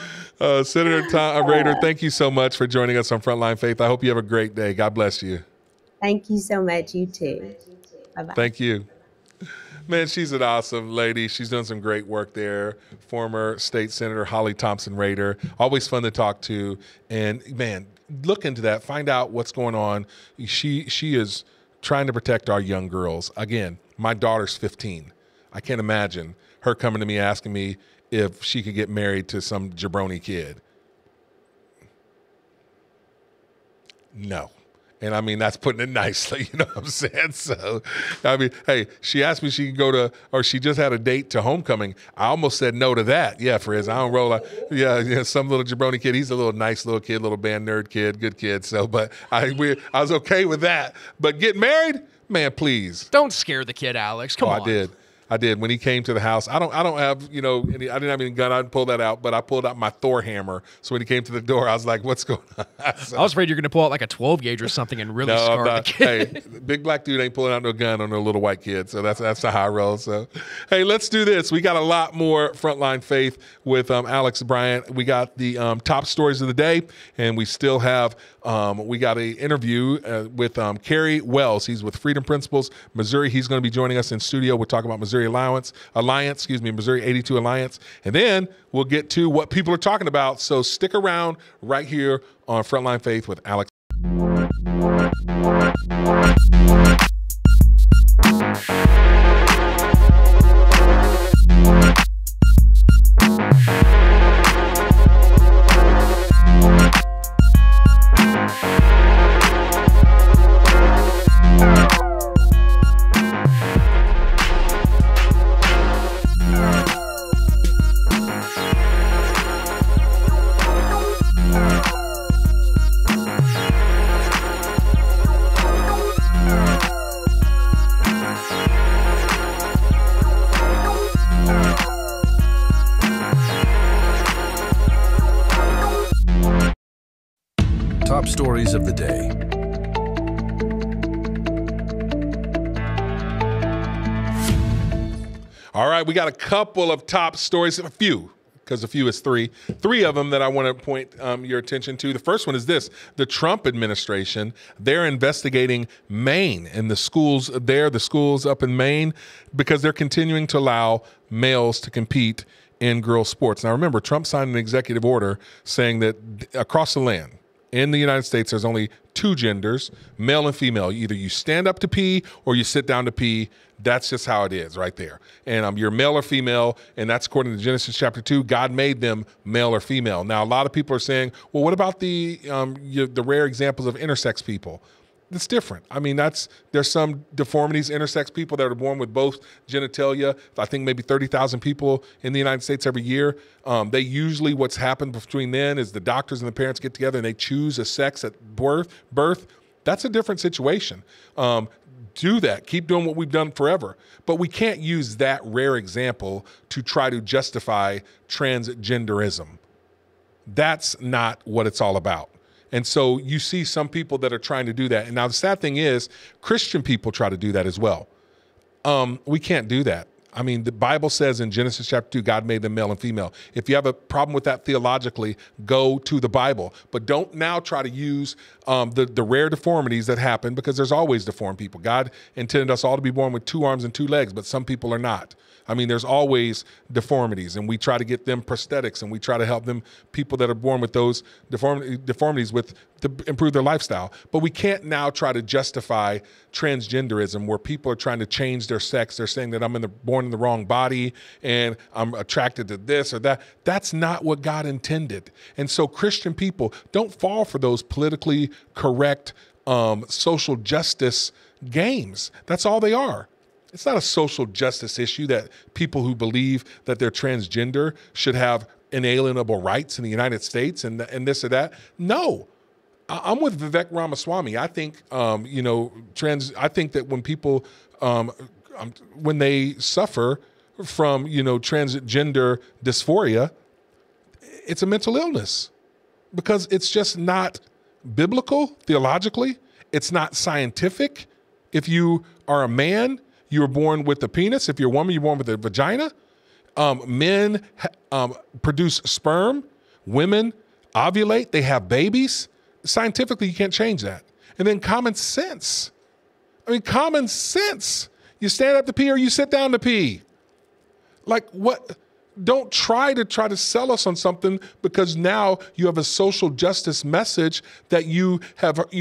Senator Rehder, thank you so much for joining us on Frontline Faith. I hope you have a great day. God bless you. Thank you so much. You too. Bye-bye. Thank you. Man, she's an awesome lady. She's done some great work there. Former State Senator Holly Thompson Rehder. Always fun to talk to. And, man, look into that. Find out what's going on. She is trying to protect our young girls. Again, my daughter's 15. I can't imagine her coming to me asking me if she could get married to some jabroni kid. No. And I mean, that's putting it nicely, you know what I'm saying? So, I mean, hey, she asked me if she could go to, or she just had a date to homecoming. I almost said no to that. Yeah, Frizz, I don't roll like, yeah, some little jabroni kid. He's a little nice little kid, little band nerd kid, good kid. So, but I was okay with that. But get married? Man, please. Don't scare the kid, Alex. Come on. I did. When he came to the house, I don't have, I didn't have any gun. I didn't pull that out, but I pulled out my Thor hammer. So when he came to the door, I was like, what's going on? So, I was afraid you're going to pull out like a 12 gauge or something and really scar the kid. Hey, big black dude ain't pulling out no gun on no little white kid. So that's how I roll. So, hey, let's do this. We got a lot more Frontline Faith with Alex Bryant. We got the top stories of the day, and we still have, we got an interview with Cary Wells. He's with Freedom Principles, Missouri. He's going to be joining us in studio. We'll talk about Missouri Alliance, Missouri 82 Alliance. And then we'll get to what people are talking about. So stick around right here on Frontline Faith with Alex. stories of the day. All right, we got a couple of top stories, a few, because a few is three of them that I want to point your attention to. The first one is this: the Trump administration, they're investigating Maine and the schools there, the schools up in Maine, because they're continuing to allow males to compete in girls' sports. Now remember, Trump signed an executive order saying that across the land, in the United States, there's only two genders, male and female. Either you stand up to pee or you sit down to pee. That's just how it is right there. And you're male or female, and that's according to Genesis chapter 2. God made them male or female. Now, a lot of people are saying, well, what about the rare examples of intersex people? It's different. I mean, there's some deformities, intersex people that are born with both genitalia. I think maybe 30,000 people in the United States every year. They usually, what's happened between then is the doctors and the parents get together and they choose a sex at birth. That's a different situation. Do that. Keep doing what we've done forever. But we can't use that rare example to try to justify transgenderism. That's not what it's all about. And so you see some people that are trying to do that. And now the sad thing is, Christian people try to do that as well. We can't do that. I mean, the Bible says in Genesis chapter 2, God made them male and female. If you have a problem with that theologically, go to the Bible. But don't now try to use the rare deformities that happen, because there's always deformed people. God intended us all to be born with 2 arms and 2 legs, but some people are not. I mean, there's always deformities, and we try to get them prosthetics, and we try to help them, people that are born with those deformities to improve their lifestyle. But we can't now try to justify transgenderism where people are trying to change their sex. They're saying that I'm born in the wrong body and I'm attracted to this or that. That's not what God intended. And so Christian people, don't fall for those politically correct social justice games. That's all they are. It's not a social justice issue that people who believe that they're transgender should have inalienable rights in the United States and this or that. No, I'm with Vivek Ramaswamy. I think, I think that when people, when they suffer from, transgender dysphoria, it's a mental illness because it's just not biblical theologically. It's not scientific. If you are a man, you were born with a penis. If you're a woman, you're born with a vagina. Men produce sperm. Women ovulate. They have babies. Scientifically, you can't change that. And then common sense. I mean, common sense. You stand up to pee or you sit down to pee. Like what? Don't try to sell us on something because now you have a social justice message that you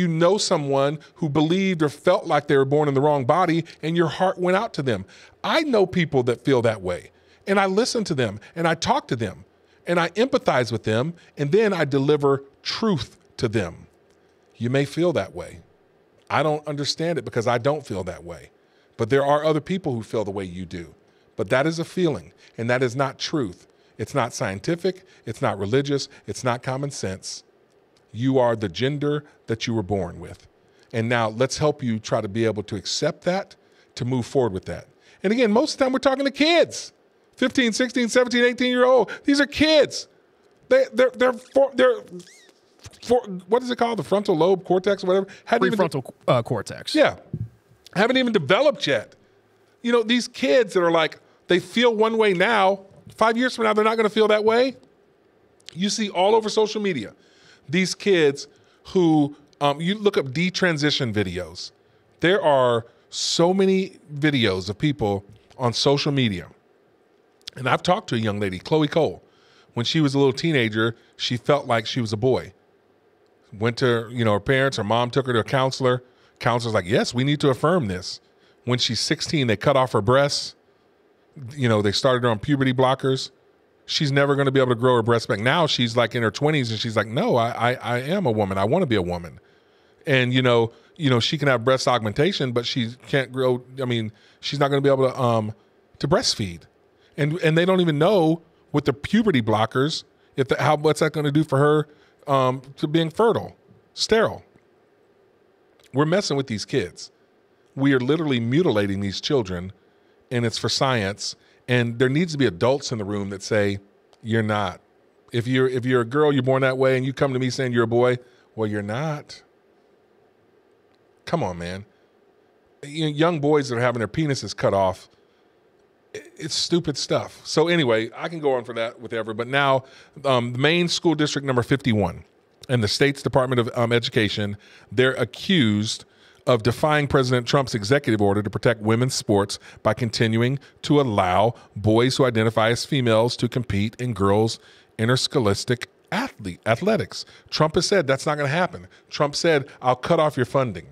know someone who believed or felt like they were born in the wrong body and your heart went out to them. I know people that feel that way, and I listen to them and I talk to them and I empathize with them, and then I deliver truth to them. You may feel that way. I don't understand it because I don't feel that way, but there are other people who feel the way you do. But that is a feeling, and that is not truth. It's not scientific. It's not religious. It's not common sense. You are the gender that you were born with. And now let's help you try to be able to accept that, to move forward with that. And again, most of the time we're talking to kids, 15, 16, 17, 18-year-old. These are kids. They're what is it called? The frontal lobe cortex or whatever? Prefrontal cortex. Yeah. Haven't even developed yet. These kids that are like, they feel one way now, 5 years from now, they're not going to feel that way. You see all over social media, these kids who, you look up detransition videos. There are so many videos of people on social media. And I've talked to a young lady, Chloe Cole. When she was a little teenager, she felt like she was a boy. Went to, her parents, her mom took her to a counselor. Counselor's like, yes, we need to affirm this. When she's 16, they cut off her breasts. They started her on puberty blockers. She's never going to be able to grow her breasts back. Now she's like in her 20s and she's like, no, I am a woman. I want to be a woman. And, she can have breast augmentation, but she can't grow. I mean, she's not going to be able to breastfeed. And they don't even know with the puberty blockers, what's that going to do for her to being fertile, sterile. We're messing with these kids. We are literally mutilating these children, and it's for science. And there needs to be adults in the room that say, you're not. If you're a girl, you're born that way, and you come to me saying you're a boy, Well, you're not. Come on, man. Young boys that are having their penises cut off, it's stupid stuff. So anyway, I can go on for that with ever. But now, Maine School District number 51 and the state's Department of Education, they're accused of defying President Trump's executive order to protect women's sports by continuing to allow boys who identify as females to compete in girls' interscholastic athletics. Trump has said that's not going to happen. Trump said, I'll cut off your funding.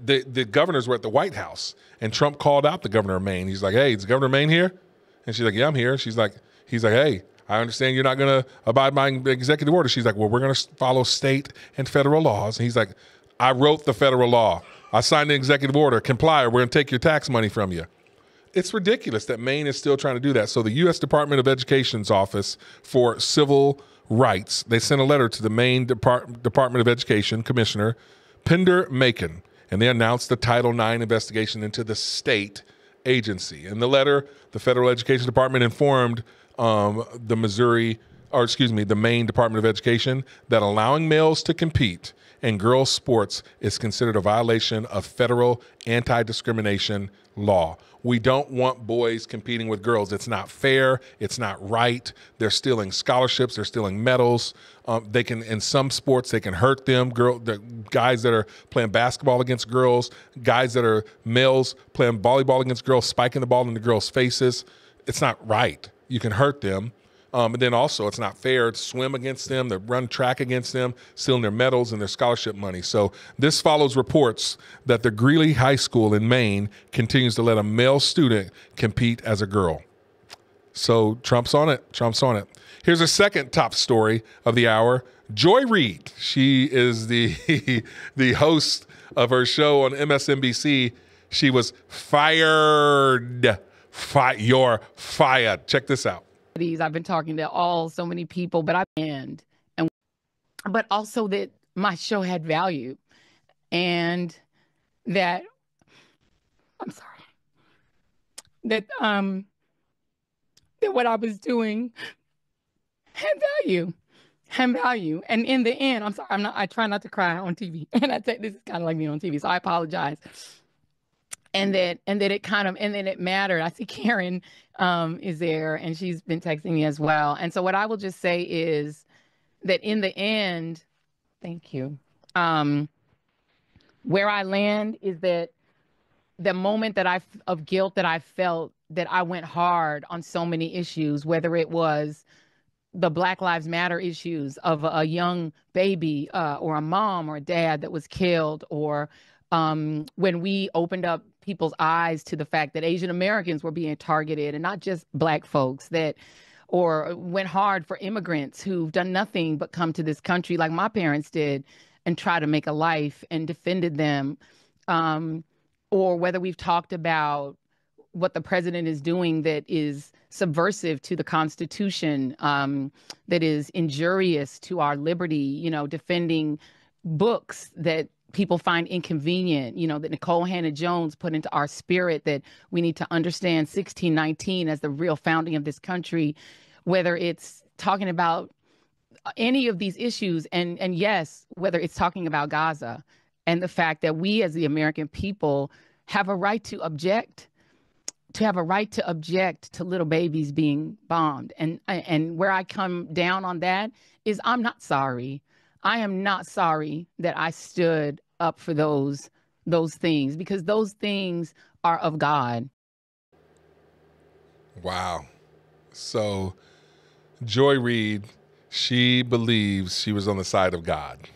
The governors were at the White House, and Trump called out the governor of Maine. He's like, hey, is the governor of Maine here? And she's like, yeah, I'm here. He's like, hey, I understand you're not going to abide by the executive order. She's like, well, we're going to follow state and federal laws. And he's like, I wrote the federal law. I signed the executive order. Comply or we're going to take your tax money from you. It's ridiculous that Maine is still trying to do that. So the U.S. Department of Education's Office for Civil Rights, they sent a letter to the Maine Department of Education Commissioner, Pinder Macon, and they announced the Title IX investigation into the state agency. In the letter, the Federal Education Department informed the Maine Department of Education that allowing males to compete in girls' sports is considered a violation of federal anti-discrimination law. We don't want boys competing with girls. It's not fair. It's not right. They're stealing scholarships. They're stealing medals. They can, in some sports, they can hurt them. The guys that are playing basketball against girls, guys that are males playing volleyball against girls, spiking the ball in the girls' faces. It's not right. You can hurt them. And then also, it's not fair to swim against them, to run track against them, stealing their medals and their scholarship money. So this follows reports that the Greeley High School in Maine continues to let a male student compete as a girl. So Trump's on it. Trump's on it. Here's a second top story of the hour. Joy Reid. She is the host of her show on MSNBC. She was fired. You're fired. Check this out. I've been talking to so many people, but but also that my show had value, and that that what I was doing had value. And in the end, I'm sorry, I try not to cry on TV, and this is kind of like being on TV, so I apologize. And then it mattered. I see Karen is there, and she's been texting me as well. And so what I will just say is that in the end, thank you. Where I land is that the moment of guilt that I felt, that I went hard on so many issues, whether it was the Black Lives Matter issues of a young baby or a mom or a dad that was killed, or when we opened up people's eyes to the fact that Asian Americans were being targeted, and not just Black folks, or went hard for immigrants who've done nothing but come to this country like my parents did and try to make a life, and defended them, or whether we've talked about what the president is doing that is subversive to the Constitution, that is injurious to our liberty, defending books that people find inconvenient, that Nicole Hannah-Jones put into our spirit, that we need to understand 1619 as the real founding of this country, whether it's talking about any of these issues, and yes, whether it's talking about Gaza and the fact that we as the American people have a right to object, to little babies being bombed. And where I come down on that is I'm not sorry. I am not sorry that I stood up for those things, because those things are of God. Wow. So Joy Reid, she believes she was on the side of God.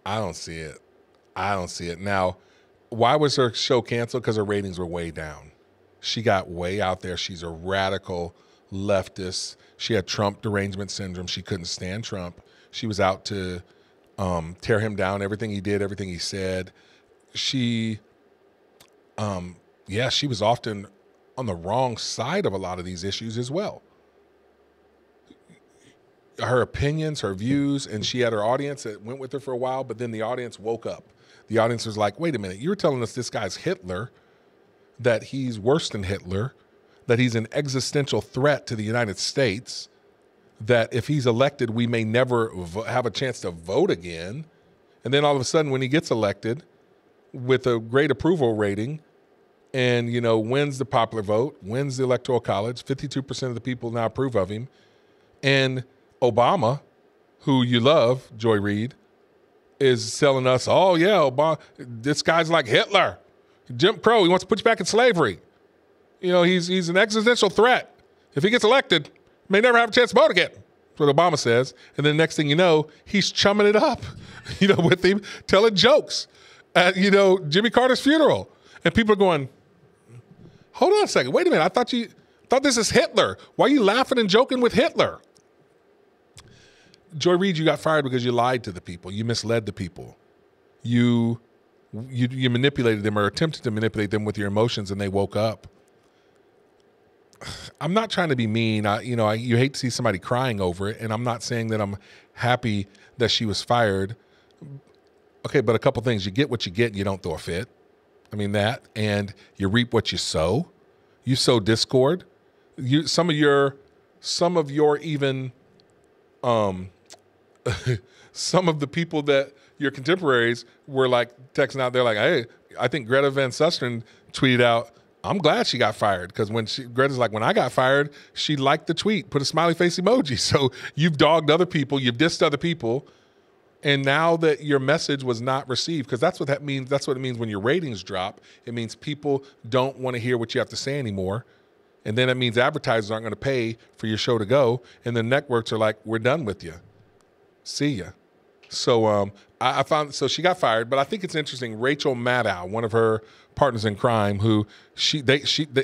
I don't see it. Now, why was her show canceled? Because her ratings were way down. She got way out there. She's a radical leftist. She had Trump derangement syndrome. She couldn't stand Trump. She was out to tear him down, everything he did, everything he said. She was often on the wrong side of a lot of these issues as well. Her opinions, her views, and she had her audience that went with her for a while, but then the audience woke up. The audience was like, wait a minute, you were telling us this guy's Hitler, that he's worse than Hitler, that he's an existential threat to the United States. that if he's elected, we may never have a chance to vote again. And then all of a sudden, when he gets elected with a great approval rating and, you know, wins the popular vote, wins the Electoral College, 52% of the people now approve of him. And Obama, who you love, Joy Reid, is telling us, oh, yeah, Obama, this guy's like Hitler. Jim Crow, he wants to put you back in slavery. You know, he's an existential threat. If he gets elected, may never have a chance to vote again. That's what Obama says. And then next thing you know, he's chumming it up, you know, with him, telling jokes at, you know, Jimmy Carter's funeral. And people are going, hold on a second. Wait a minute. I thought this is Hitler. Why are you laughing and joking with Hitler? Joy Reid, you got fired because you lied to the people. You misled the people. You manipulated them or attempted to manipulate them with your emotions, and they woke up. I'm not trying to be mean. You hate to see somebody crying over it, and I'm not saying that I'm happy that she was fired. Okay, but a couple things. You get what you get, and you don't throw a fit. I mean that, and you reap what you sow. You sow discord. Some of your even some of the people that your contemporaries were like texting out there like, hey, I think Greta Van Susteren tweeted out, I'm glad she got fired, because Greta's like, when I got fired, she liked the tweet, put a smiley face emoji. So you've dogged other people, you've dissed other people, and now that your message was not received, because that's what that means. That's what it means when your ratings drop. It means people don't want to hear what you have to say anymore. And then it means advertisers aren't going to pay for your show to go. And the networks are like, we're done with you. See ya. So I found, so she got fired, but I think it's interesting. Rachel Maddow, one of her partners in crime, who they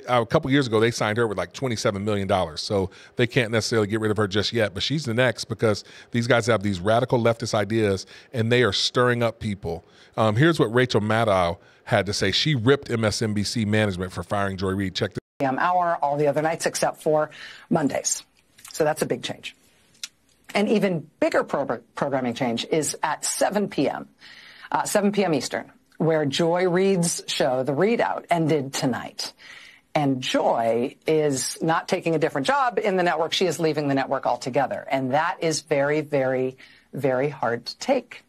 a couple years ago, they signed her with like $27 million. So they can't necessarily get rid of her just yet, but she's the next, because these guys have these radical leftist ideas and they are stirring up people. Here's what Rachel Maddow had to say. She ripped MSNBC management for firing Joy Reid. Check this. Hour all the other nights except for Mondays. So that's a big change. An even bigger programming change is at 7 p.m., 7 p.m. Eastern, where Joy Reid's show, The Readout, ended tonight. And Joy is not taking a different job in the network. She is leaving the network altogether. And that is very, very, very hard to take.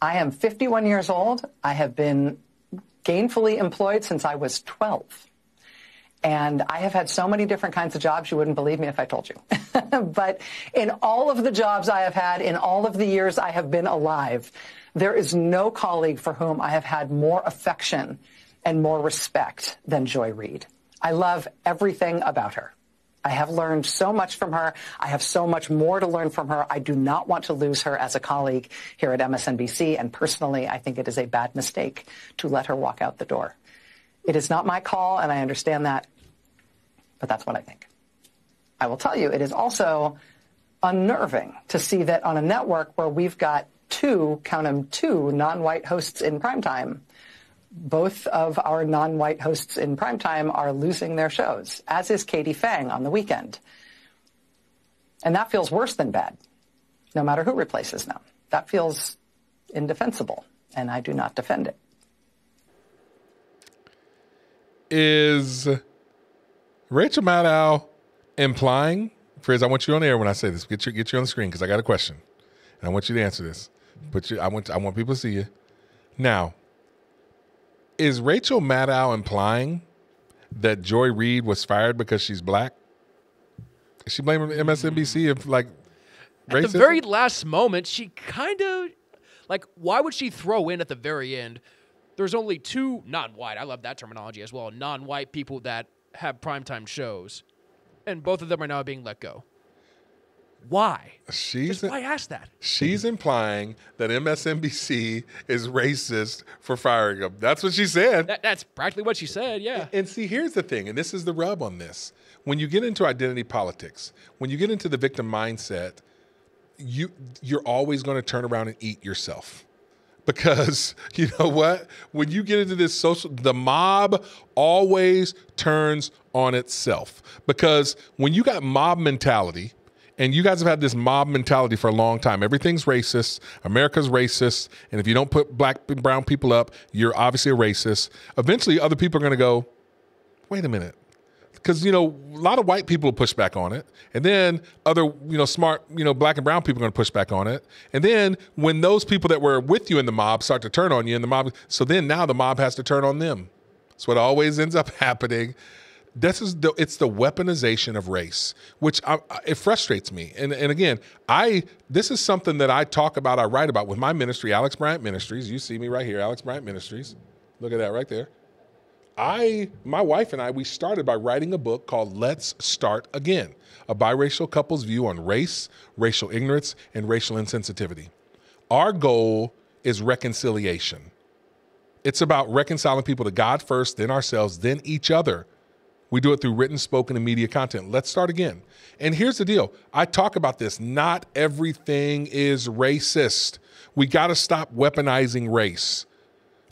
I am 51 years old. I have been gainfully employed since I was 12. And I have had so many different kinds of jobs, you wouldn't believe me if I told you. But in all of the jobs I have had, in all of the years I have been alive, there is no colleague for whom I have had more affection and more respect than Joy Reid. I love everything about her. I have learned so much from her. I have so much more to learn from her. I do not want to lose her as a colleague here at MSNBC. And personally, I think it is a bad mistake to let her walk out the door. It is not my call, and I understand that, but that's what I think. I will tell you, it is also unnerving to see that on a network where we've got two non-white hosts in primetime, both of our non-white hosts in primetime are losing their shows, as is Katie Fang on the weekend. And that feels worse than bad, no matter who replaces them. That feels indefensible, and I do not defend it. Is Rachel Maddow implying, Frizz, I want you on the air when I say this, get you on the screen, because I got a question, and I want you to answer this. I want people to see you. Now, is Rachel Maddow implying that Joy Reid was fired because she's black? Is she blaming MSNBC of like racism? At the very last moment, she kind of, like, why would she throw in at the very end, there's only two non-white, I love that terminology as well, non-white people that have primetime shows, and both of them are now being let go. Why? Why ask that? She's implying that MSNBC is racist for firing him. That's what she said. That's practically what she said, yeah. And see, here's the thing, and this is the rub on this. When you get into identity politics, when you get into the victim mindset, you're always going to turn around and eat yourself. Because you know what? When you get into this the mob always turns on itself. Because when you got mob mentality, and you guys have had this mob mentality for a long time, everything's racist, America's racist, and if you don't put black and brown people up, you're obviously a racist. Eventually, other people are going to go, wait a minute. because, a lot of white people will push back on it. And then other, smart, black and brown people are going to push back on it. And then when those people that were with you in the mob start to turn on you in the mob, so then now the mob has to turn on them. That's what always ends up happening. It's the weaponization of race, which it frustrates me. And again, this is something that I talk about, I write about with my ministry, Alex Bryant Ministries. You see me right here, Alex Bryant Ministries. Look at that right there. My wife and I, we started by writing a book called Let's Start Again, a biracial couple's view on race, racial ignorance, and racial insensitivity. Our goal is reconciliation. It's about reconciling people to God first, then ourselves, then each other. We do it through written, spoken, and media content. Let's start again. And here's the deal. I talk about this. Not everything is racist. We got to stop weaponizing race.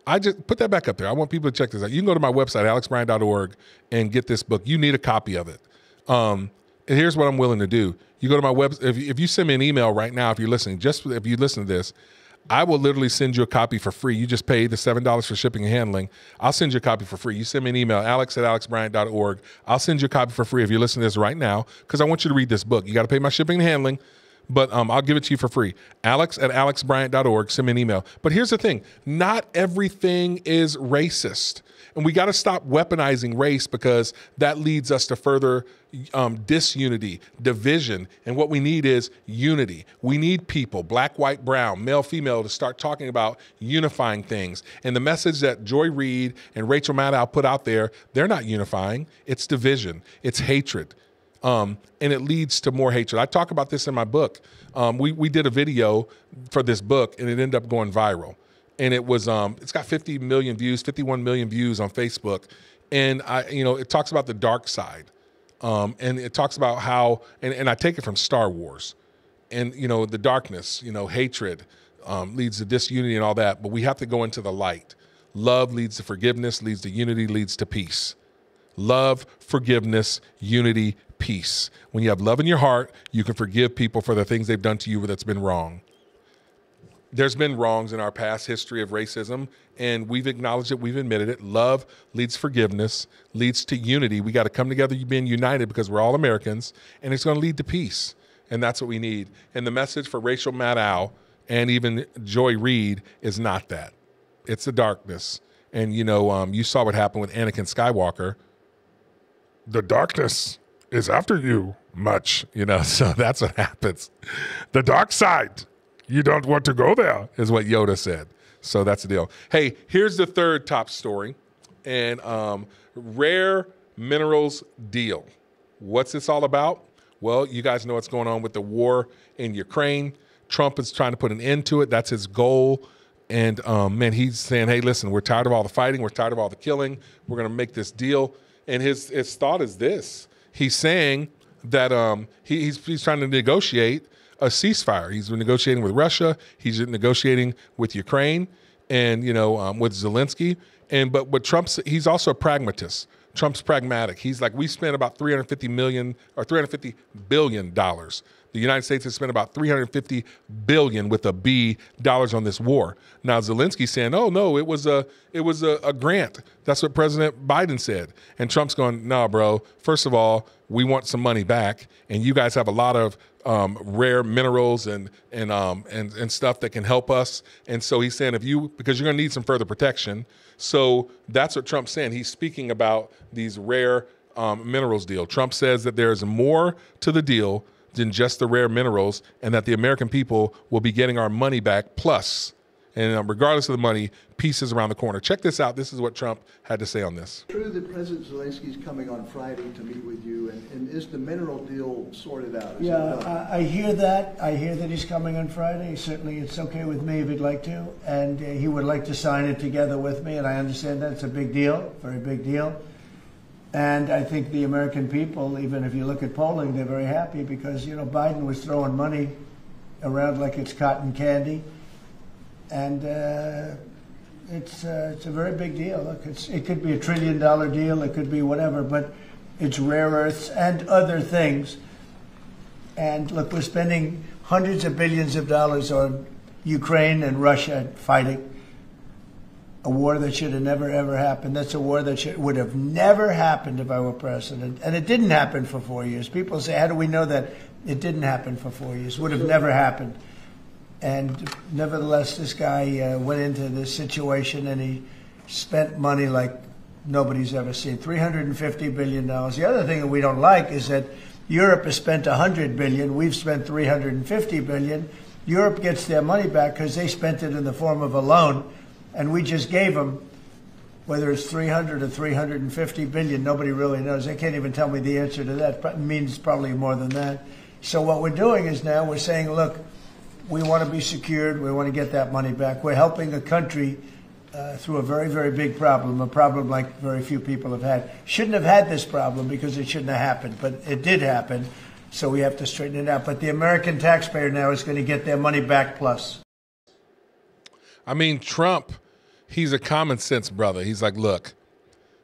I just put that back up there. I want people to check this out. You can go to my website, alexbryant.org, and get this book. You need a copy of it. And here's what I'm willing to do. You go to my website. If you send me an email right now, if you're listening, if you listen to this, I will literally send you a copy for free. You just pay the $7 for shipping and handling. I'll send you a copy for free. You send me an email, alex@alexbryant.org. I'll send you a copy for free if you listen to this right now, because I want you to read this book. You got to pay my shipping and handling, but I'll give it to you for free. alex@alexbryant.org. Send me an email. But here's the thing. Not everything is racist. And we got to stop weaponizing race, because that leads us to further disunity, division. And what we need is unity. We need people, black, white, brown, male, female, to start talking about unifying things. And the message that Joy Reid and Rachel Maddow put out there, they're not unifying. It's division. It's hatred. And it leads to more hatred. I talk about this in my book. We did a video for this book, and it ended up going viral. And it was, it's got 50 million views, 51 million views on Facebook. And it talks about the dark side. And it talks about how, and I take it from Star Wars, and, the darkness, hatred, leads to disunity and all that. But we have to go into the light. Love leads to forgiveness, leads to unity, leads to peace. Love, forgiveness, unity, peace. When you have love in your heart, you can forgive people for the things they've done to you that's been wrong. There's been wrongs in our past history of racism, and we've acknowledged it, we've admitted it. Love leads forgiveness, leads to unity. We got to come together, being united, because we're all Americans, and it's going to lead to peace. And that's what we need. And the message for Rachel Maddow and even Joy Reid is not that. It's the darkness. And, you saw what happened with Anakin Skywalker. The darkness is after you much, so that's what happens. The dark side. You don't want to go there, is what Yoda said. So that's the deal. Hey, here's the third top story. And rare minerals deal. What's this all about? Well, you guys know what's going on with the war in Ukraine. Trump is trying to put an end to it. That's his goal. And, he's saying, hey, listen, we're tired of all the fighting. We're tired of all the killing. We're going to make this deal. And his thought is this. He's saying that he's trying to negotiate a ceasefire. He's negotiating with Russia. He's negotiating with Ukraine, and with Zelensky. But what Trump's, he's also a pragmatist. Trump's pragmatic. He's like, we spent about $350 billion. The United States has spent about $350 billion with a B dollars on this war. Now Zelensky's saying, oh no, it was a grant. That's what President Biden said. And Trump's going, nah, bro. First of all, we want some money back, and you guys have a lot of rare minerals and stuff that can help us. And so he's saying, because you're going to need some further protection. So that's what Trump's saying. He's speaking about these rare minerals deal. Trump says that there's more to the deal than just the rare minerals, and that the American people will be getting our money back plus. And regardless of the money, peace is around the corner. Check this out. This is what Trump had to say on this. True that President Zelensky is coming on Friday to meet with you, and is the mineral deal sorted out? I hear that. I hear that he's coming on Friday. Certainly, it's okay with me if he'd like to, and he would like to sign it together with me, and I understand that it's a big deal, very big deal. And I think the American people, even if you look at polling, they're very happy because, Biden was throwing money around like it's cotton candy. And it's a very big deal. Look, it could be $1 trillion deal. It could be whatever, but it's rare earths and other things. And look, we're spending hundreds of billions of dollars on Ukraine and Russia fighting. a war that should have never, ever happened. That's a war that would have never happened if I were president. And it didn't happen for 4 years. People say, how do we know that it didn't happen for 4 years? Would have never happened. And nevertheless, this guy went into this situation and he spent money like nobody's ever seen, $350 billion. The other thing that we don't like is that Europe has spent $100 billion. We've spent $350 billion. Europe gets their money back because they spent it in the form of a loan. And we just gave them, whether it's 300 or 350 billion, nobody really knows. They can't even tell me the answer to that. It means probably more than that. So what we're doing is now we're saying, look, we want to be secured. We want to get that money back. We're helping a country through a very, very big problem, a problem like very few people have had. Shouldn't have had this problem because it shouldn't have happened, but it did happen. So we have to straighten it out. But the American taxpayer now is going to get their money back plus. I mean, Trump, he's a common sense brother. He's like, look,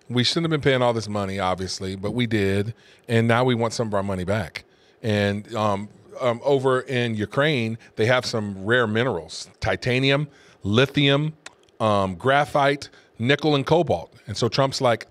we shouldn't have been paying all this money, obviously, but we did, and now we want some of our money back. And over in Ukraine, they have some rare minerals, titanium, lithium, graphite, nickel, and cobalt. And so Trump's like,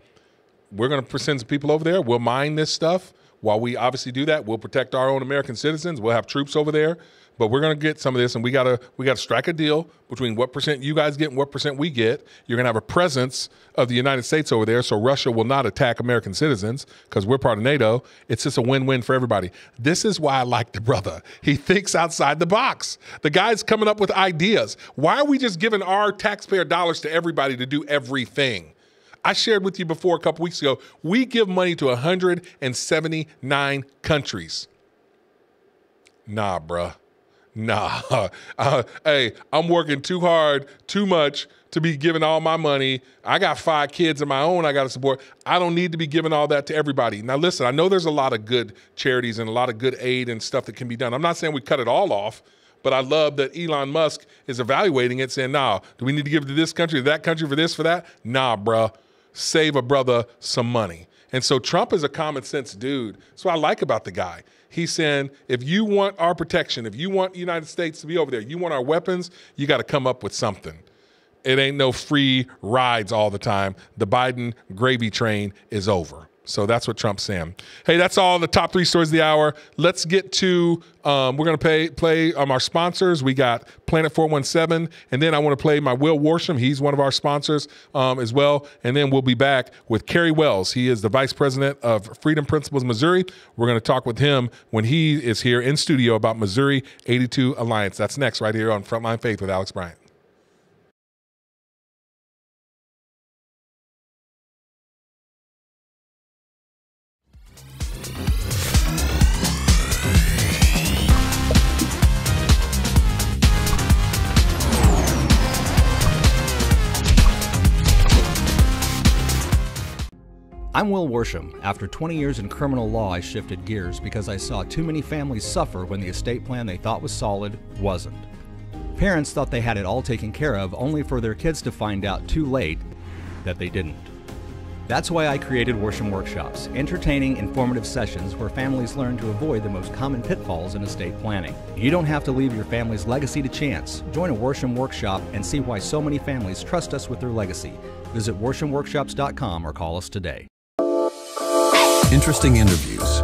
we're going to send some people over there. We'll mine this stuff. While we obviously do that, we'll protect our own American citizens. We'll have troops over there. But we're going to get some of this, and we got to strike a deal between what percent you guys get and what percent we get. You're going to have a presence of the United States over there, so Russia will not attack American citizens because we're part of NATO. It's just a win-win for everybody. This is why I like the brother. He thinks outside the box. The guy's coming up with ideas. Why are we just giving our taxpayer dollars to everybody to do everything? I shared with you before a couple weeks ago, we give money to 179 countries. Nah, bruh. Nah. Hey, I'm working too hard, too much to be giving all my money. I got 5 kids of my own I got to support. I don't need to be giving all that to everybody. Now, listen, I know there's a lot of good charities and a lot of good aid and stuff that can be done. I'm not saying we cut it all off, but I love that Elon Musk is evaluating it, saying, nah, do we need to give to this country, to that country for this, for that? Nah, bruh. Save a brother some money. And so Trump is a common sense dude. That's what I like about the guy. He's saying, if you want our protection, if you want the United States to be over there, you want our weapons, you got to come up with something. It ain't no free rides all the time. The Biden gravy train is over. So that's what Trump's saying. Hey, that's all the top 3 stories of the hour. Let's get to, we're going to play our sponsors. We got Planet 417, and then I want to play my Will Worsham. He's one of our sponsors as well. And then we'll be back with Cary Wells. He is the Vice President of Freedom Principles Missouri. We're going to talk with him when he is here in studio about Missouri 82 Alliance. That's next right here on Frontline Faith with Alex Bryant. I'm Will Worsham. After 20 years in criminal law, I shifted gears because I saw too many families suffer when the estate plan they thought was solid wasn't. Parents thought they had it all taken care of, only for their kids to find out too late that they didn't. That's why I created Worsham Workshops, entertaining, informative sessions where families learn to avoid the most common pitfalls in estate planning. You don't have to leave your family's legacy to chance. Join a Worsham Workshop and see why so many families trust us with their legacy. Visit worshamworkshops.com or call us today. Interesting interviews.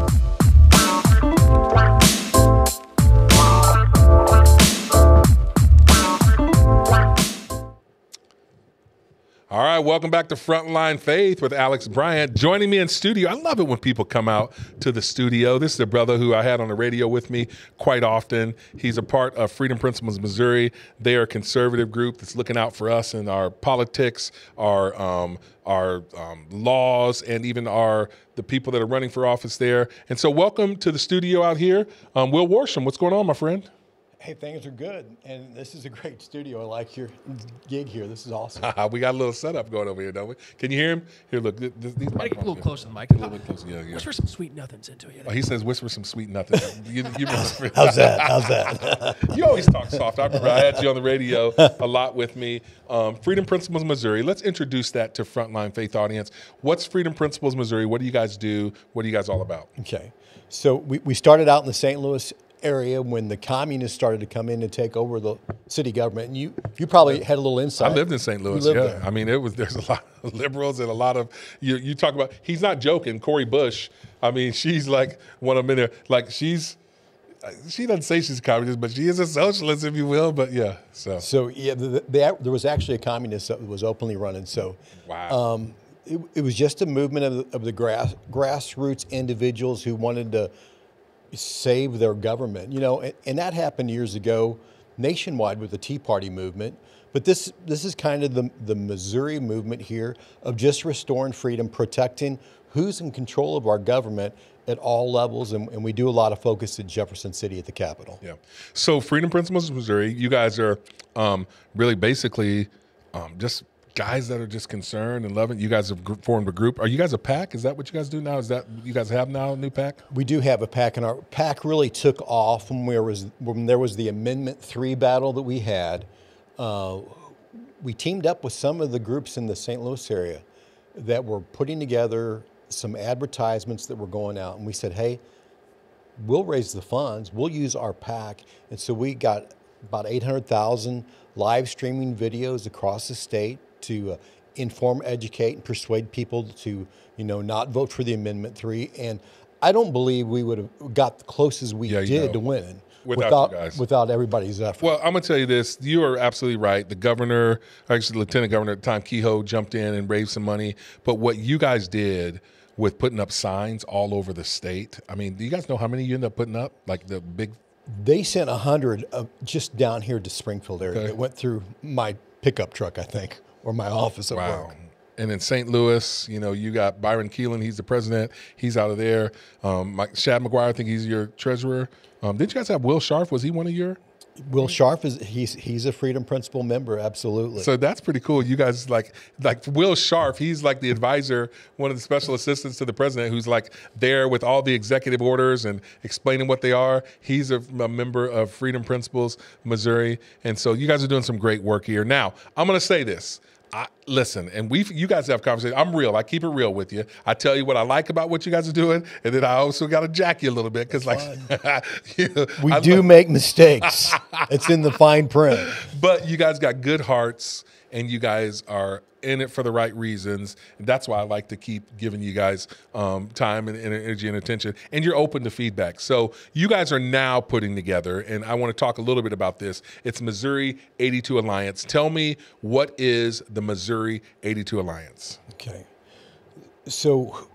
All right, welcome back to Frontline Faith with Alex Bryant. Joining me in studio. I love it when people come out to the studio. This is a brother who I had on the radio with me quite often. He's a part of Freedom Principles Missouri. They are a conservative group that's looking out for us in our politics, our laws, and even the people that are running for office there. And so welcome to the studio out here. Will Worsham, what's going on, my friend? Hey, things are good, and this is a great studio. I like your gig here. This is awesome. We got a little setup going over here, don't we? Can you hear him? Here, look. These Get a little closer to the mic. A little bit closer, yeah. Whisper some sweet nothings into you. Oh, he says whisper some sweet nothings. How's that? You always talk soft. I remember I had you on the radio a lot with me. Freedom Principles Missouri. Let's introduce that to Frontline Faith audience. What's Freedom Principles Missouri? What do you guys do? What are you guys all about? Okay. So we started out in the St. Louis area when the communists started to come in and take over the city government. And you probably had a little insight. I lived in St. Louis. You lived Yeah, there. I mean, there's a lot of liberals and a lot of you talk about. He's not joking. Cori Bush. I mean, she's like one of them in there. Like she doesn't say she's a communist, but she is a socialist, if you will. But yeah, so yeah, there was actually a communist that was openly running. So wow. It was just a movement of the grassroots individuals who wanted to save their government, and that happened years ago nationwide with the Tea Party movement. But this is kind of the Missouri movement here of just restoring freedom, protecting who's in control of our government at all levels, and we do a lot of focus in Jefferson City at the Capitol. Yeah. So Freedom Principles Missouri, you guys are really basically just guys that are just concerned and loving. You guys have formed a group. Are you guys a PAC? Is that what you guys do now? Is that you guys have now a new PAC? We do have a PAC, and our PAC really took off when there was the Amendment 3 battle that we had. We teamed up with some of the groups in the St. Louis area that were putting together some advertisements that were going out, and we said, hey, we'll raise the funds, we'll use our PAC. And so we got about 800,000 live streaming videos across the state to inform, educate, and persuade people to, not vote for the Amendment 3. And I don't believe we would have got the close as we did to winning without everybody's effort. Well, I'm going to tell you this. You are absolutely right. The governor, actually Lieutenant Governor at the time, Kehoe, jumped in and raised some money. But what you guys did with putting up signs all over the state, I mean, do you guys know how many you ended up putting up? Like the big... They sent 100 just down here to Springfield area. Okay. It went through my pickup truck, I think, or my office at work. And in St. Louis, you got Byron Keelan. He's the president. He's out of there. Shad McGuire, I think he's your treasurer. Did you guys have Will Scharf? Was he one of your? Will Scharf he's a Freedom Principle member, absolutely. So that's pretty cool. You guys like Will Scharf, he's like the advisor, one of the special assistants to the president, who's like there with all the executive orders and explaining what they are. He's a member of Freedom Principles Missouri, and so you guys are doing some great work here. Now, I'm going to say this. Listen, and you guys have conversation. I'm real. I keep it real with you. I tell you what I like about what you guys are doing, and then I also got to jack you a little bit because, we do make mistakes. It's in the fine print. But you guys got good hearts, and you guys are in it for the right reasons. And that's why I like to keep giving you guys time and energy and attention. And you're open to feedback. So you guys are now putting together, and I want to talk a little bit about this. It's Missouri 82 Alliance. Tell me, what is the Missouri 82 Alliance? Okay. So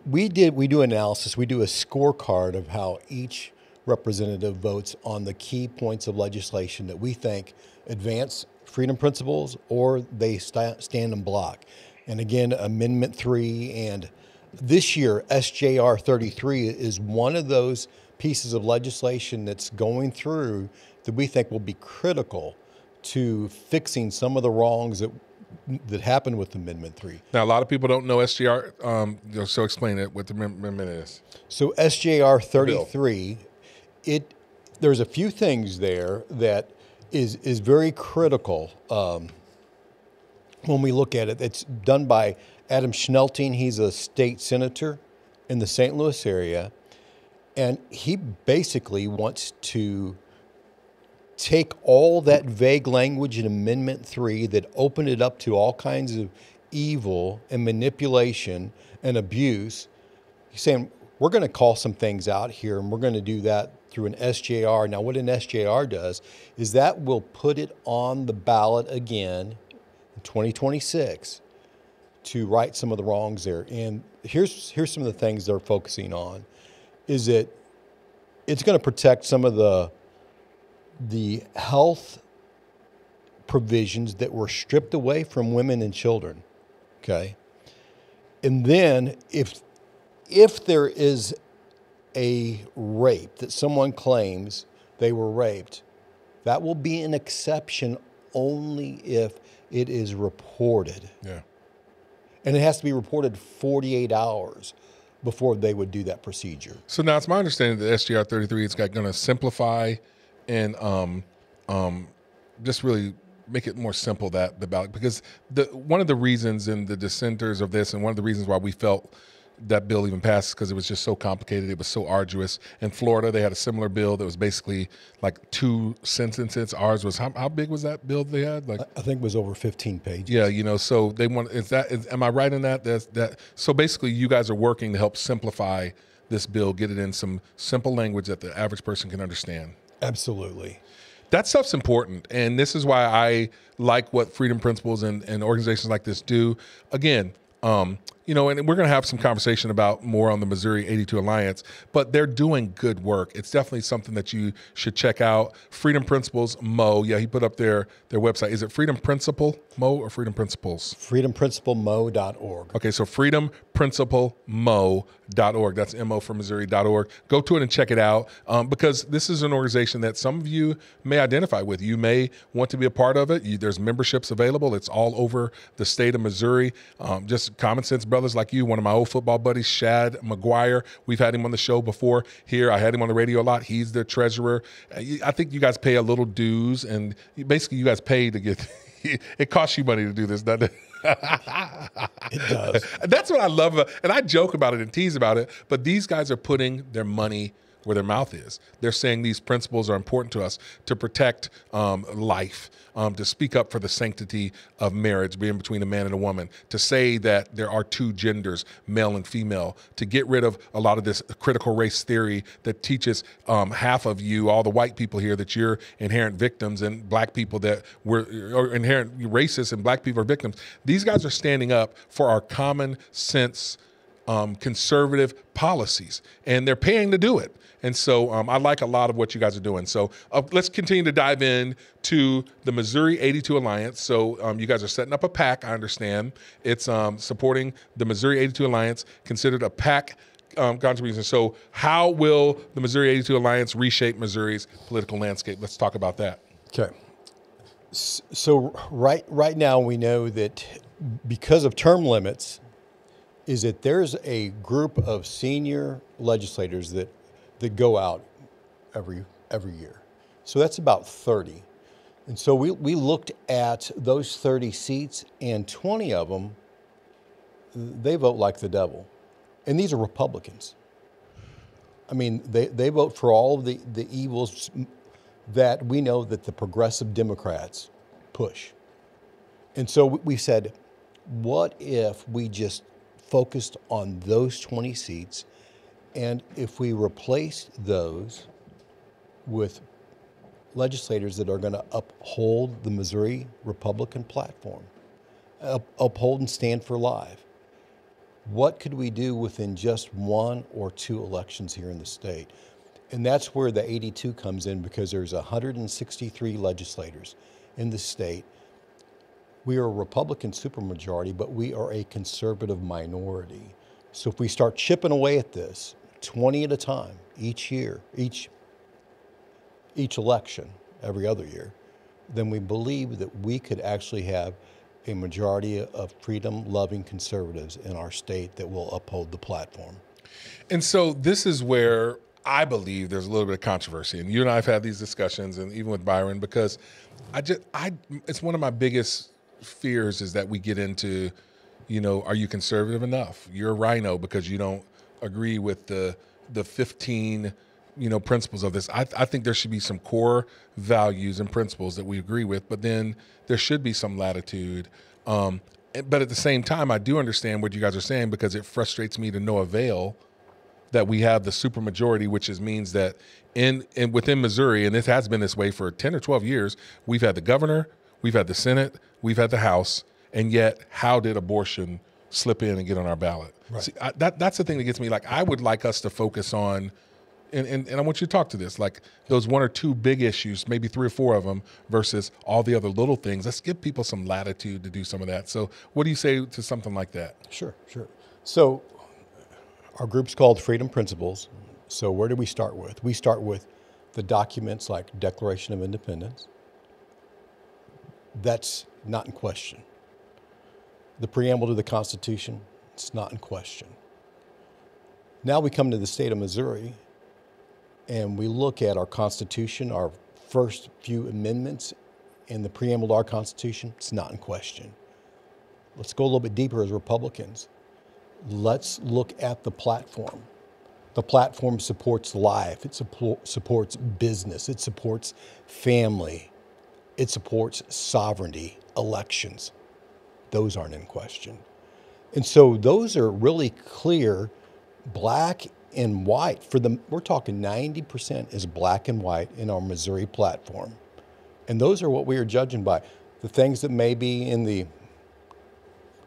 we do analysis. We do a scorecard of how each representative votes on the key points of legislation that we think advance freedom principles or they stand in block. And again, Amendment 3, and this year, SJR 33 is one of those pieces of legislation that's going through that we think will be critical to fixing some of the wrongs that happened with Amendment 3. Now, a lot of people don't know SJR, so explain it, what the amendment is. So SJR 33, there's a few things there that is very critical when we look at it. It's done by Adam Schnelting. He's a state senator in the St. Louis area, and he basically wants to take all that vague language in Amendment 3 that opened it up to all kinds of evil and manipulation and abuse. He's saying, we're going to call some things out here, and we're going to do that through an SJR. Now, what an SJR does is that will put it on the ballot again in 2026 to right some of the wrongs there. And here's some of the things they're focusing on, is that it's going to protect some of the health provisions that were stripped away from women and children, okay? And then if there is a rape that someone claims they were raped, that will be an exception only if it is reported. Yeah. And it has to be reported 48 hours before they would do that procedure. So now it's my understanding that SJR 33 is going to simplify and just really make it more simple, that the ballot, because one of the reasons and the dissenters of this, and one of the reasons why we felt that bill even passed because it was just so complicated. It was so arduous. In Florida, they had a similar bill that was basically like 2 sentences. Ours was, how big was that bill they had? Like, I think it was over 15 pages. Yeah, you know, so they want, am I right in that? So basically you guys are working to help simplify this bill, get it in some simple language that the average person can understand. Absolutely. That stuff's important, and this is why I like what Freedom Principles and organizations like this do. Again, you know, and we're going to have some conversation about more on the Missouri 82 Alliance, but they're doing good work. It's definitely something that you should check out. Freedom Principles, Mo, yeah, he put up their website. Is it Freedom Principle, Mo, or Freedom Principles? FreedomPrincipleMo.org. Okay, so FreedomPrincipleMo.org. That's MO for Missouri.org. Go to it and check it out because this is an organization that some of you may identify with. You may want to be a part of it. There's memberships available. It's all over the state of Missouri. Just common sense brothers like you. One of my old football buddies, Shad McGuire. We've had him on the show before here. I had him on the radio a lot. He's the treasurer. I think you guys pay a little dues, and basically you guys pay to get it costs you money to do this, doesn't it? It does. That's what I love, and I joke about it and tease about it, but these guys are putting their money where their mouth is. They're saying these principles are important to us to protect life, to speak up for the sanctity of marriage being between a man and a woman, to say that there are 2 genders, male and female, to get rid of a lot of this critical race theory that teaches half of you, all the white people here, that you're inherent victims, and black people that are inherent racists, and black people are victims. These guys are standing up for our common sense conservative policies, and they're paying to do it. And so I like a lot of what you guys are doing. So let's continue to dive in to the Missouri 82 Alliance. So you guys are setting up a PAC, I understand. It's supporting the Missouri 82 Alliance, considered a PAC contribution. So how will the Missouri 82 Alliance reshape Missouri's political landscape? Let's talk about that. Okay. So right now we know that because of term limits, is that there's a group of senior legislators that go out every year. So that's about 30. And so we looked at those 30 seats, and 20 of them, they vote like the devil. And these are Republicans. I mean, they vote for all of the evils that we know that the progressive Democrats push. And so we said, what if we just focused on those 20 seats, and if we replaced those with legislators that are going to uphold the Missouri Republican platform, uphold and stand for life, what could we do within just 1 or 2 elections here in the state? And that's where the 82 comes in, because there's 163 legislators in the state. We are a Republican supermajority, but we are a conservative minority. So if we start chipping away at this, 20 at a time, each year, each election, every other year, then we believe that we could actually have a majority of freedom-loving conservatives in our state that will uphold the platform. And so this is where I believe there's a little bit of controversy. And you and I have had these discussions, and even with Byron, because it's one of my biggest fears is that we get into, you know, are you conservative enough? You're a rhino because you don't agree with the 15, you know, principles of this. I think there should be some core values and principles that we agree with, but then there should be some latitude. But at the same time, I do understand what you guys are saying, because it frustrates me to no avail that we have the supermajority, which means that within Missouri, and this has been this way for 10 or 12 years, we've had the governor, we've had the Senate, we've had the House, and yet how did abortion slip in and get on our ballot? Right. See, that's the thing that gets me. Like, I would like us to focus on, and I want you to talk to this, like those 1 or 2 big issues, maybe 3 or 4 of them, versus all the other little things. Let's give people some latitude to do some of that. So what do you say to something like that? Sure. So our group's called Freedom Principles. So where do we start with? We start with the documents like Declaration of Independence. That's not in question. The preamble to the Constitution, it's not in question. Now we come to the state of Missouri, and we look at our Constitution, our first few amendments in the preamble to our Constitution, it's not in question. Let's go a little bit deeper as Republicans. let's look at the platform. The platform supports life, it supports business, it supports family, it supports sovereignty, elections. Those aren't in question. And so those are really clear, black and white. We're talking 90% is black and white in our Missouri platform. And those are what we are judging by. The things that may be in the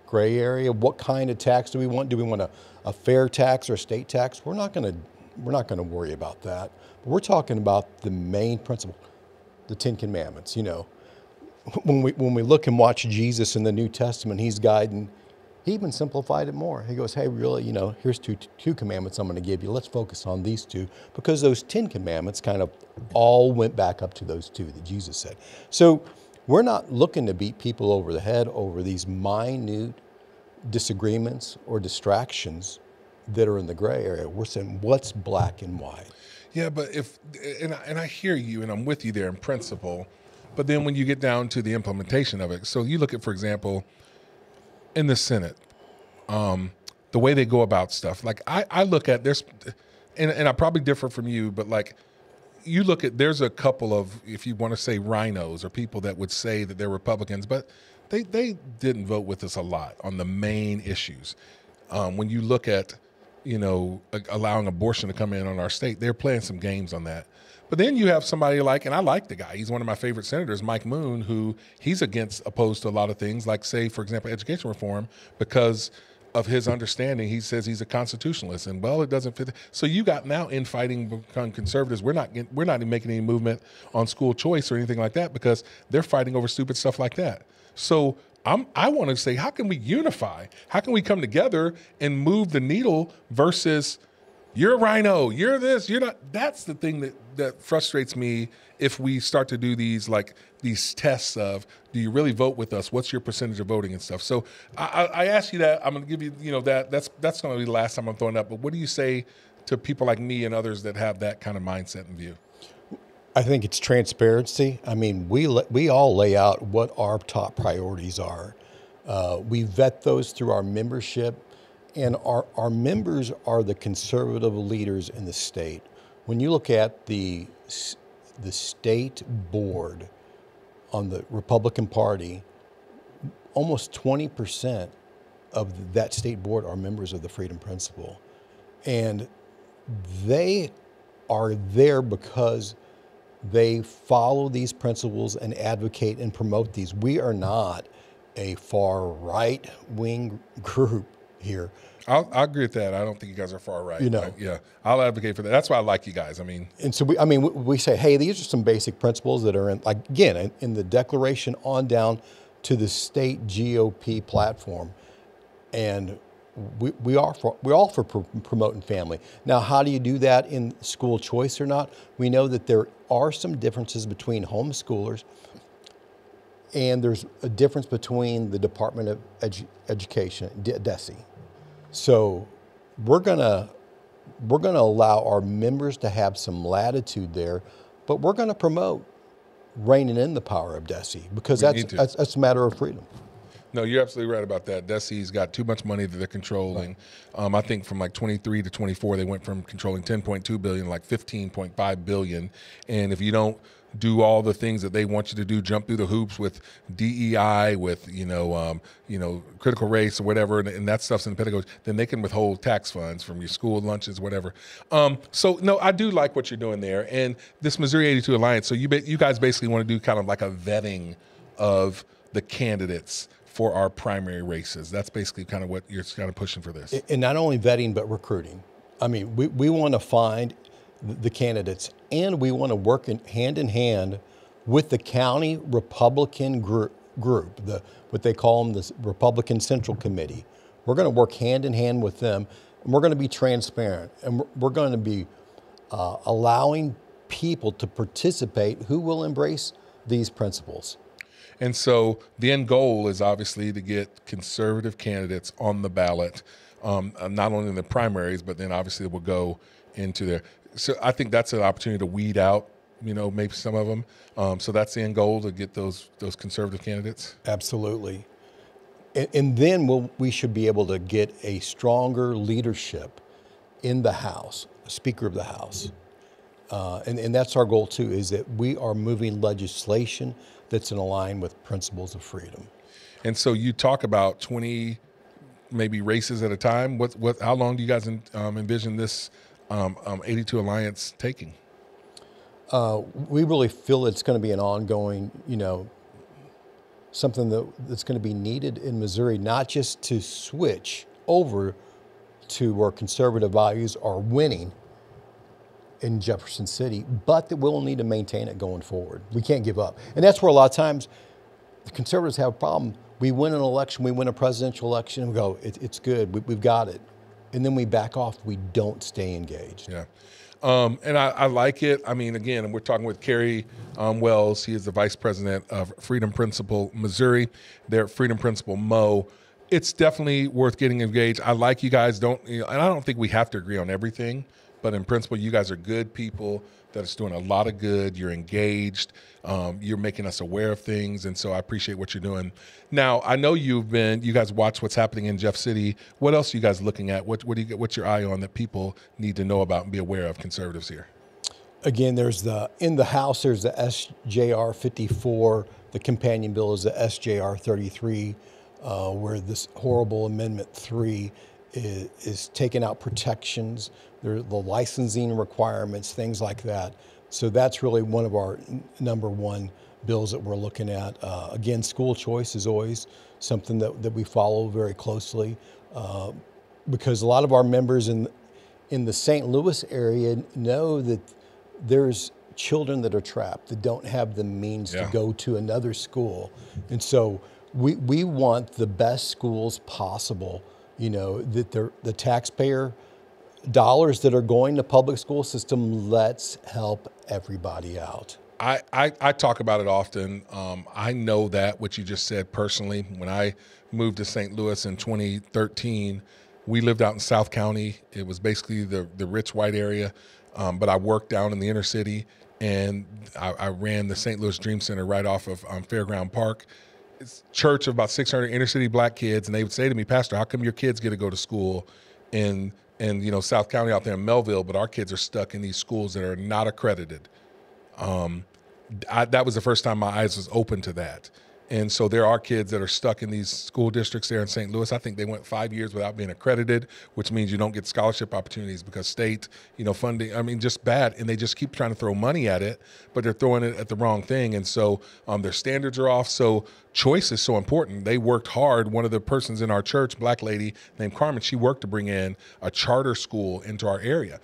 gray area, what kind of tax do we want? Do we want a fair tax or a state tax? We're not going to worry about that. But we're talking about the main principle, the Ten Commandments. You know, when we look and watch Jesus in the New Testament, he's guiding. He even simplified it more. He goes, hey, really, you know, here's two commandments I'm going to give you. Let's focus on these two, because those 10 commandments kind of all went back up to those two that Jesus said. So we're not looking to beat people over the head over these minute disagreements or distractions that are in the gray area. We're saying what's black and white. Yeah, but and I hear you, and I'm with you there in principle, but then when you get down to the implementation of it, so you look at, for example, in the Senate, the way they go about stuff. Like I look at and I probably differ from you, but like you look at, there's a couple of, if you want to say rhinos or people that would say that they're Republicans, but they didn't vote with us a lot on the main issues. When you look at, you know, allowing abortion to come in on our state, they're playing some games on that. But then you have somebody like, and I like the guy, he's one of my favorite senators, Mike Moon, who he's opposed to a lot of things, like, say, for example, education reform, because of his understanding. He says he's a constitutionalist, and well, it doesn't fit. So you got now infighting on conservatives. We're not even making any movement on school choice or anything like that, because they're fighting over stupid stuff like that. So I want to say, how can we unify? How can we come together and move the needle versus you're a rhino, you're this, you're not. That's the thing that frustrates me if we start to do these tests of, do you really vote with us? What's your percentage of voting and stuff? So I ask you that. I'm going to give you, that's going to be the last time I'm throwing up. But what do you say to people like me and others that have that kind of mindset and view? I think it's transparency. I mean, we all lay out what our top priorities are. We vet those through our membership. And our members are the conservative leaders in the state. When you look at the state board on the Republican Party, almost 20% of that state board are members of the Freedom Principle. And they are there because they follow these principles and advocate and promote these. We are not a far right-wing group here. I agree with that. I don't think you guys are far right. You know, yeah, I'll advocate for that. That's why I like you guys. I mean, and so we say, hey, these are some basic principles that are in, like, again, in the Declaration on down to the state GOP platform, and we all for promoting family. Now, how do you do that in school choice or not? We know that there are some differences between homeschoolers, and there's a difference between the Department of Education, DESE. So we're gonna allow our members to have some latitude there, but we're gonna promote reining in the power of DESE, because that's a matter of freedom. No, you're absolutely right about that. DESE's got too much money that they're controlling. Right. I think from like 23 to 24, they went from controlling 10.2 billion, like 15.5 billion. And if you don't do all the things that they want you to do, jump through the hoops with DEI, with critical race or whatever, and that stuff's in the pedagogy, then they can withhold tax funds from your school lunches, whatever. So no, I do like what you're doing there, and this Missouri 82 Alliance. So you guys basically want to do kind of like a vetting of the candidates for our primary races. That's basically kind of what you're kind of pushing for this. And not only vetting, but recruiting. I mean, we want to find the candidates, and we want to work hand in hand with the county Republican group, what they call them, the Republican Central Committee. We're going to work hand in hand with them, and we're going to be transparent, and we're going to be allowing people to participate who will embrace these principles. And so the end goal is obviously to get conservative candidates on the ballot, not only in the primaries, but then obviously we'll go into there. So I think that's an opportunity to weed out, maybe some of them. So that's the end goal, to get those conservative candidates. Absolutely. And then we should be able to get a stronger leadership in the House, Speaker of the House. And that's our goal too, is that we are moving legislation that's in line with principles of freedom. And so you talk about 20 maybe races at a time. How long do you guys envision this 82 Alliance taking? We really feel it's going to be an ongoing, something that's going to be needed in Missouri, not just to switch over to where conservative values are winning in Jefferson City, but that we'll need to maintain it going forward. We can't give up. And that's where a lot of times the conservatives have a problem. We win an election, we win a presidential election, and we go, it's good, we've got it. And then we back off, we don't stay engaged. Yeah. And I like it. I mean, again, we're talking with Cary Wells. He is the vice president of Freedom Principle Missouri. They're at Freedom Principle Mo. It's definitely worth getting engaged. I like you guys. And I don't think we have to agree on everything, but in principle, you guys are good people that is doing a lot of good. You're engaged. You're making us aware of things, and so I appreciate what you're doing. Now, I know you guys watch what's happening in Jeff City. What else are you guys looking at? What's your eye on that people need to know about and be aware of, conservatives here? Again, in the House, there's the SJR 54. The companion bill is the SJR 33, where this horrible Amendment 3 is taking out protections. The licensing requirements, things like that. So that's really one of our number one bills that we're looking at. Again, school choice is always something that we follow very closely, because a lot of our members in the St. Louis area know that there's children that are trapped, that don't have the means to go to another school. And so we want the best schools possible, that the taxpayer dollars that are going to public school system, let's help everybody out. I talk about it often. I know that what you just said personally. When I moved to St. Louis in 2013, we lived out in South County. It was basically the rich white area, but I worked down in the inner city, and I ran the St. Louis Dream Center right off of Fairground Park. It's a church of about 600 inner city black kids, and they would say to me, "Pastor, how come your kids get to go to school in South County out there in Melville, but our kids are stuck in these schools that are not accredited?" That was the first time my eyes was open to that. And so there are kids that are stuck in these school districts there in St. Louis. I think they went 5 years without being accredited, which means you don't get scholarship opportunities because state, funding, just bad. And they just keep trying to throw money at it, but they're throwing it at the wrong thing. And so their standards are off. So choice is so important. They worked hard. One of the persons in our church, black lady named Carmen, she worked to bring in a charter school into our area.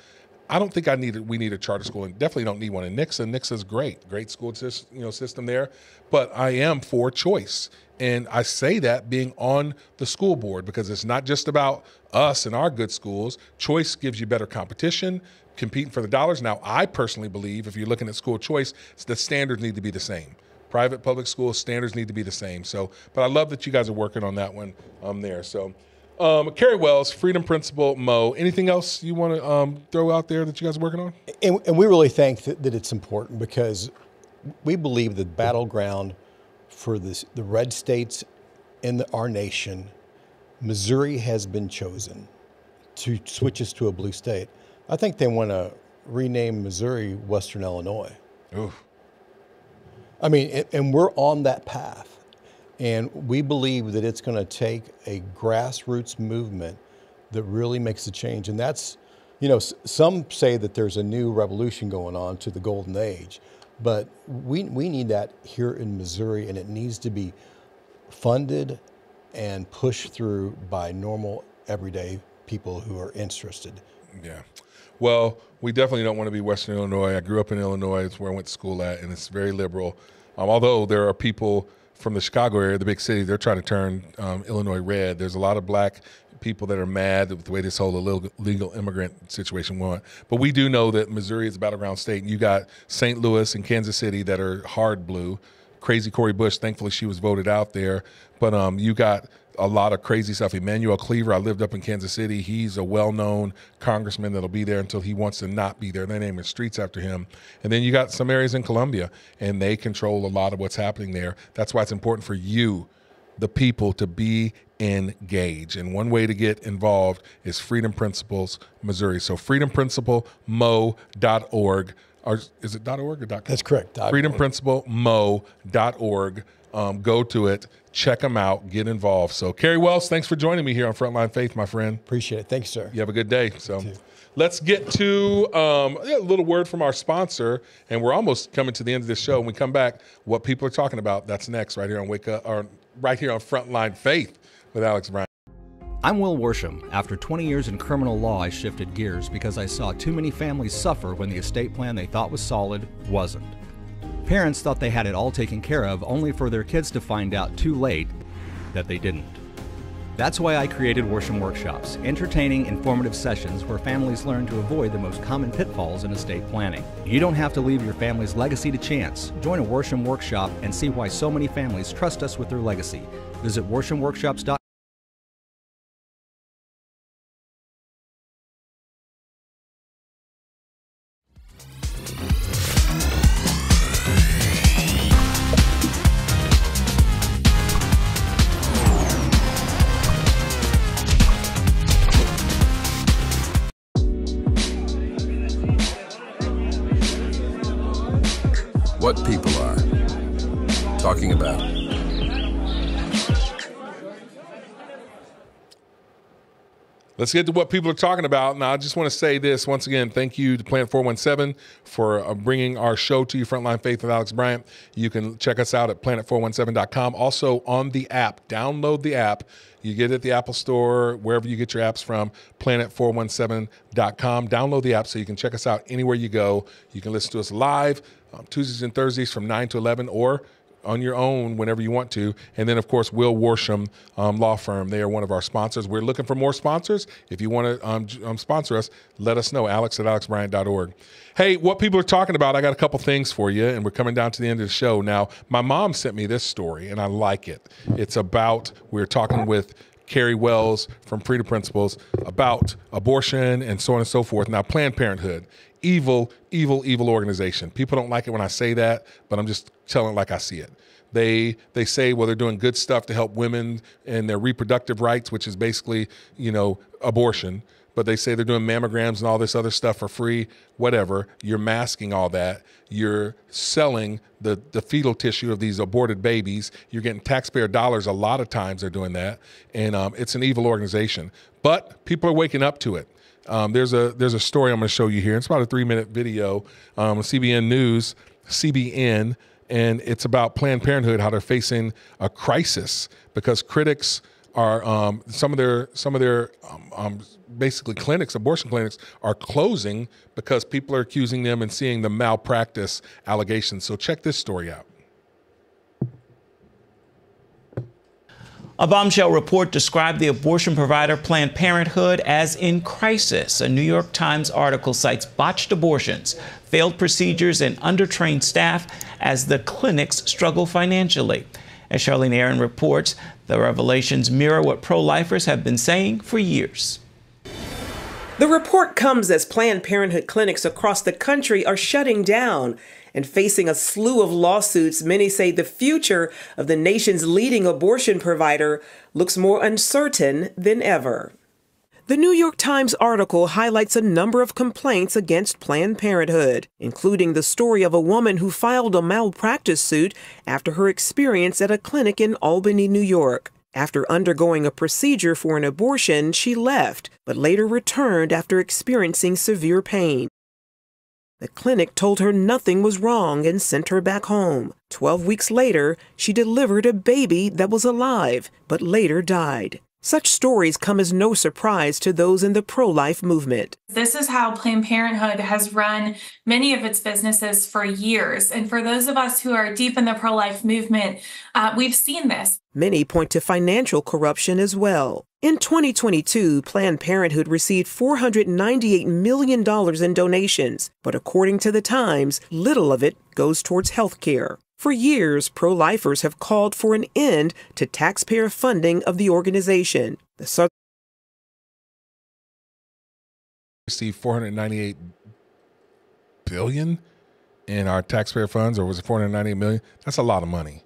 I don't think we need a charter school, and definitely don't need one in Nixa. Nixa's great school system there. But I am for choice, and I say that being on the school board, because it's not just about us and our good schools. Choice gives you better competition, competing for the dollars. Now, I personally believe if you're looking at school choice, the standards need to be the same. Private, public school standards need to be the same. So, but I love that you guys are working on that one there. So. Cary Wells, Freedom Principle Mo. Anything else you want to throw out there that you guys are working on? And we really think that it's important, because we believe the battleground for the red states in our nation, Missouri has been chosen to switch us to a blue state. I think they want to rename Missouri Western Illinois. Oof. I mean, and we're on that path. And we believe that it's going to take a grassroots movement that really makes a change. And that's, some say that there's a new revolution going on to the golden age, but we need that here in Missouri, and it needs to be funded and pushed through by normal, everyday people who are interested. Yeah. Well, we definitely don't want to be Western Illinois. I grew up in Illinois. It's where I went to school at, and it's very liberal. Although there are people from the Chicago area, the big city, they're trying to turn Illinois red. There's a lot of black people that are mad with the way this whole illegal immigrant situation went. But we do know that Missouri is a battleground state. And you got St. Louis and Kansas City that are hard blue. Crazy Cori Bush, thankfully she was voted out there. But you got a lot of crazy stuff. Emmanuel Cleaver, I lived up in Kansas City. He's a well-known congressman that'll be there until he wants to not be there. They name streets after him. And then you got some areas in Columbia, and they control a lot of what's happening there. That's why it's important for you the people to be engaged. And one way to get involved is Freedom Principles Missouri. So freedomprinciplemmo.org. Or is it .org or .com? That's correct. freedomprinciplemmo.org. Go to it, check them out, get involved. So Cary Wells, thanks for joining me here on Frontline Faith, my friend. Appreciate it. Thanks, sir. You have a good day. So let's get to a little word from our sponsor, and we're almost coming to the end of this show. When we come back, what people are talking about, that's next right here on Wake Up, or right here on Frontline Faith with Alex Bryant. I'm Will Worsham. After 20 years in criminal law, I shifted gears because I saw too many families suffer when the estate plan they thought was solid wasn't. Parents thought they had it all taken care of, only for their kids to find out too late that they didn't. That's why I created Worsham Workshops, entertaining, informative sessions where families learn to avoid the most common pitfalls in estate planning. You don't have to leave your family's legacy to chance. Join a Worsham Workshop and see why so many families trust us with their legacy. Visit worshamworkshops.com. What people are talking about. Let's get to what people are talking about. Now, I just want to say this once again. Thank you to Planet 417 for bringing our show to you, Frontline Faith with Alex Bryant. You can check us out at planet417.com. Also on the app. Download the app. You get it at the Apple Store, wherever you get your apps from, planet417.com. Download the app so you can check us out anywhere you go. You can listen to us live Tuesdays and Thursdays from 9 to 11, or on your own whenever you want to. And then, of course, Will Worsham Law Firm. They are one of our sponsors. We're looking for more sponsors. If you want to sponsor us, let us know, alex@alexbryant.org. Hey, what people are talking about, I got a couple things for you, and we're coming down to the end of the show. Now, my mom sent me this story, and I like it. It's about, we're talking with Cary Wells from Freedom Principles about abortion and so on and so forth. Now, Planned Parenthood, evil, evil, evil organization. People don't like it when I say that, but I'm just telling it like I see it. They say, well, they're doing good stuff to help women and their reproductive rights, which is basically, abortion. But they say they're doing mammograms and all this other stuff for free, whatever. You're masking all that. You're selling the fetal tissue of these aborted babies. You're getting taxpayer dollars. A lot of times they're doing that. And it's an evil organization. But people are waking up to it. There's a story I'm going to show you here. It's about a 3-minute video on CBN News, CBN, and it's about Planned Parenthood, how they're facing a crisis because critics are some of their basically clinics, abortion clinics, are closing because people are accusing them and seeing the malpractice allegations. So check this story out. A bombshell report described the abortion provider Planned Parenthood as in crisis. A New York Times article cites botched abortions, failed procedures, and undertrained staff as the clinics struggle financially. As Charlene Aaron reports, the revelations mirror what pro-lifers have been saying for years. The report comes as Planned Parenthood clinics across the country are shutting down and facing a slew of lawsuits. Many say the future of the nation's leading abortion provider looks more uncertain than ever. The New York Times article highlights a number of complaints against Planned Parenthood, including the story of a woman who filed a malpractice suit after her experience at a clinic in Albany, New York. After undergoing a procedure for an abortion, she left, but later returned after experiencing severe pain. The clinic told her nothing was wrong and sent her back home. 12 weeks later, she delivered a baby that was alive, but later died. Such stories come as no surprise to those in the pro-life movement. This is how Planned Parenthood has run many of its businesses for years. And for those of us who are deep in the pro-life movement, we've seen this. Many point to financial corruption as well. In 2022, Planned Parenthood received $498 million in donations, but according to the Times, little of it goes towards health care. For years, pro-lifers have called for an end to taxpayer funding of the organization. The Southern received $498 billion in our taxpayer funds, or was it $498 million? That's a lot of money.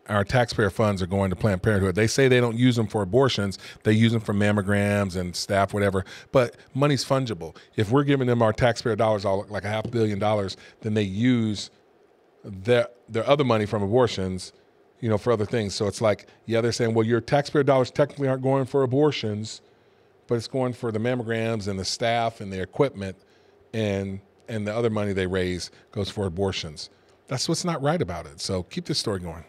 our taxpayer funds are going to Planned Parenthood. They say they don't use them for abortions. They use them for mammograms and staff, whatever. But money's fungible. If we're giving them our taxpayer dollars, all like $500 million, then they use their other money from abortions, you know, for other things. So it's like, yeah, they're saying, well, your taxpayer dollars technically aren't going for abortions, but it's going for the mammograms and the staff and the equipment, and the other money they raise goes for abortions. That's what's not right about it. So keep this story going.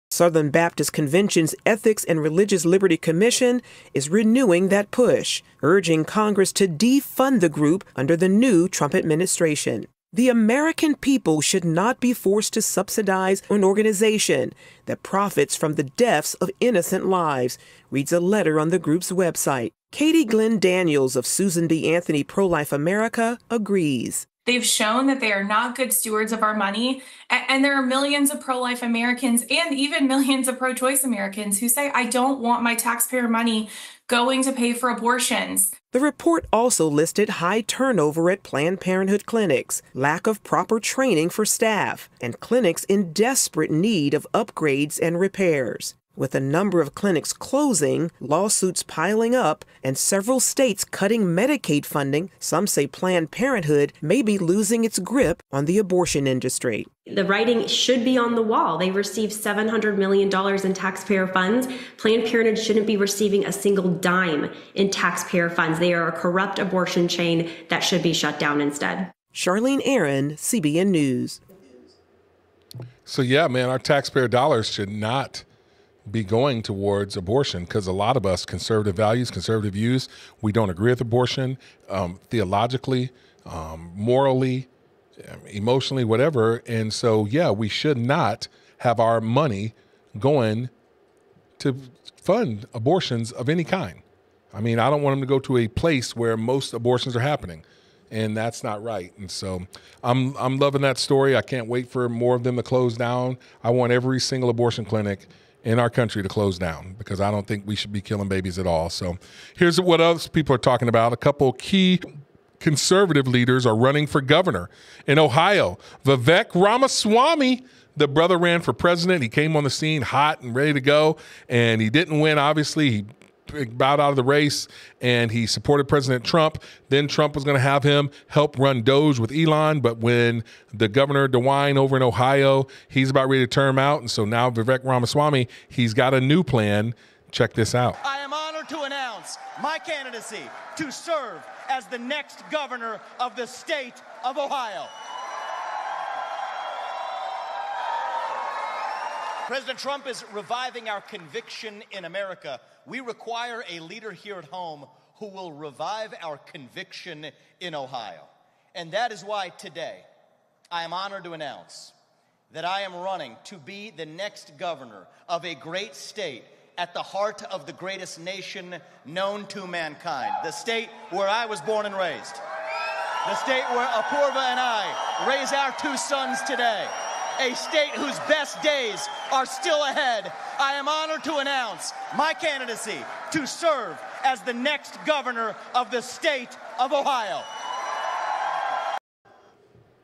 Southern Baptist Convention's Ethics and Religious Liberty Commission is renewing that push, urging Congress to defund the group under the new Trump administration. The American people should not be forced to subsidize an organization that profits from the deaths of innocent lives, reads a letter on the group's website. Katie Glenn Daniels of Susan B. Anthony Pro-Life America agrees. They've shown that they are not good stewards of our money. And there are millions of pro-life Americans and even millions of pro-choice Americans who say, I don't want my taxpayer money going to pay for abortions. The report also listed high turnover at Planned Parenthood clinics, lack of proper training for staff, and clinics in desperate need of upgrades and repairs. With a number of clinics closing, lawsuits piling up, and several states cutting Medicaid funding, some say Planned Parenthood may be losing its grip on the abortion industry. The writing should be on the wall. They receive $700 million in taxpayer funds. Planned Parenthood shouldn't be receiving a single dime in taxpayer funds. They are a corrupt abortion chain that should be shut down instead. Charlene Aaron, CBN News. So yeah, man, our taxpayer dollars should not be going towards abortion, because a lot of us, conservative values, conservative views, we don't agree with abortion theologically, morally, emotionally, whatever. And so, yeah, we should not have our money going to fund abortions of any kind. I mean, I don't want them to go to a place where most abortions are happening, and that's not right. And so I'm loving that story. I can't wait for more of them to close down. I want every single abortion clinic in our country to close down, because I don't think we should be killing babies at all. So here's what else people are talking about. A couple key conservative leaders are running for governor in Ohio. Vivek Ramaswamy, the brother, ran for president. He came on the scene hot and ready to go, and he didn't win, obviously. He bowed out of the race, and he supported President Trump. Then Trump was going to have him help run Doge with Elon, but when the governor DeWine over in Ohio, he's about ready to term him out, and so now Vivek Ramaswamy, he's got a new plan. Check this out. I am honored to announce my candidacy to serve as the next governor of the state of Ohio. President Trump is reviving our conviction in America. We require a leader here at home who will revive our conviction in Ohio. And that is why today I am honored to announce that I am running to be the next governor of a great state at the heart of the greatest nation known to mankind, the state where I was born and raised, the state where Apurva and I raise our two sons today, a state whose best days are still ahead. I am honored to announce my candidacy to serve as the next governor of the state of Ohio.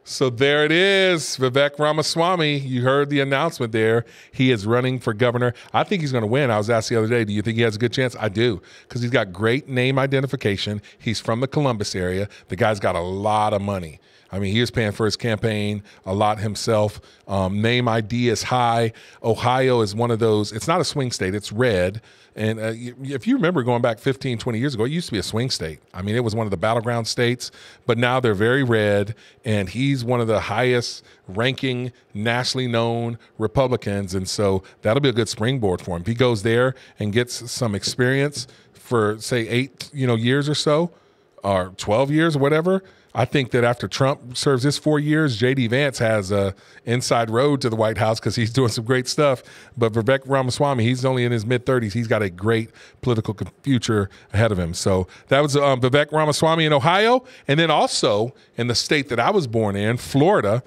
So there it is, Vivek Ramaswamy. You heard the announcement there. He is running for governor. I think he's going to win. I was asked the other day, do you think he has a good chance? I do, because he's got great name identification. He's from the Columbus area. The guy's got a lot of money. I mean, he was paying for his campaign a lot himself. Name ID is high. Ohio is one of those, it's not a swing state, it's red. And if you remember going back 15, 20 years ago, it used to be a swing state. I mean, it was one of the battleground states, but now they're very red, and he's one of the highest ranking, nationally known Republicans. And so that'll be a good springboard for him. If he goes there and gets some experience for, say, 8 years or so, or 12 years or whatever, I think that after Trump serves his 4 years, J.D. Vance has a inside road to the White House because he's doing some great stuff. But Vivek Ramaswamy, he's only in his mid-30s. He's got a great political future ahead of him. So that was Vivek Ramaswamy in Ohio. And then also in the state that I was born in, Florida,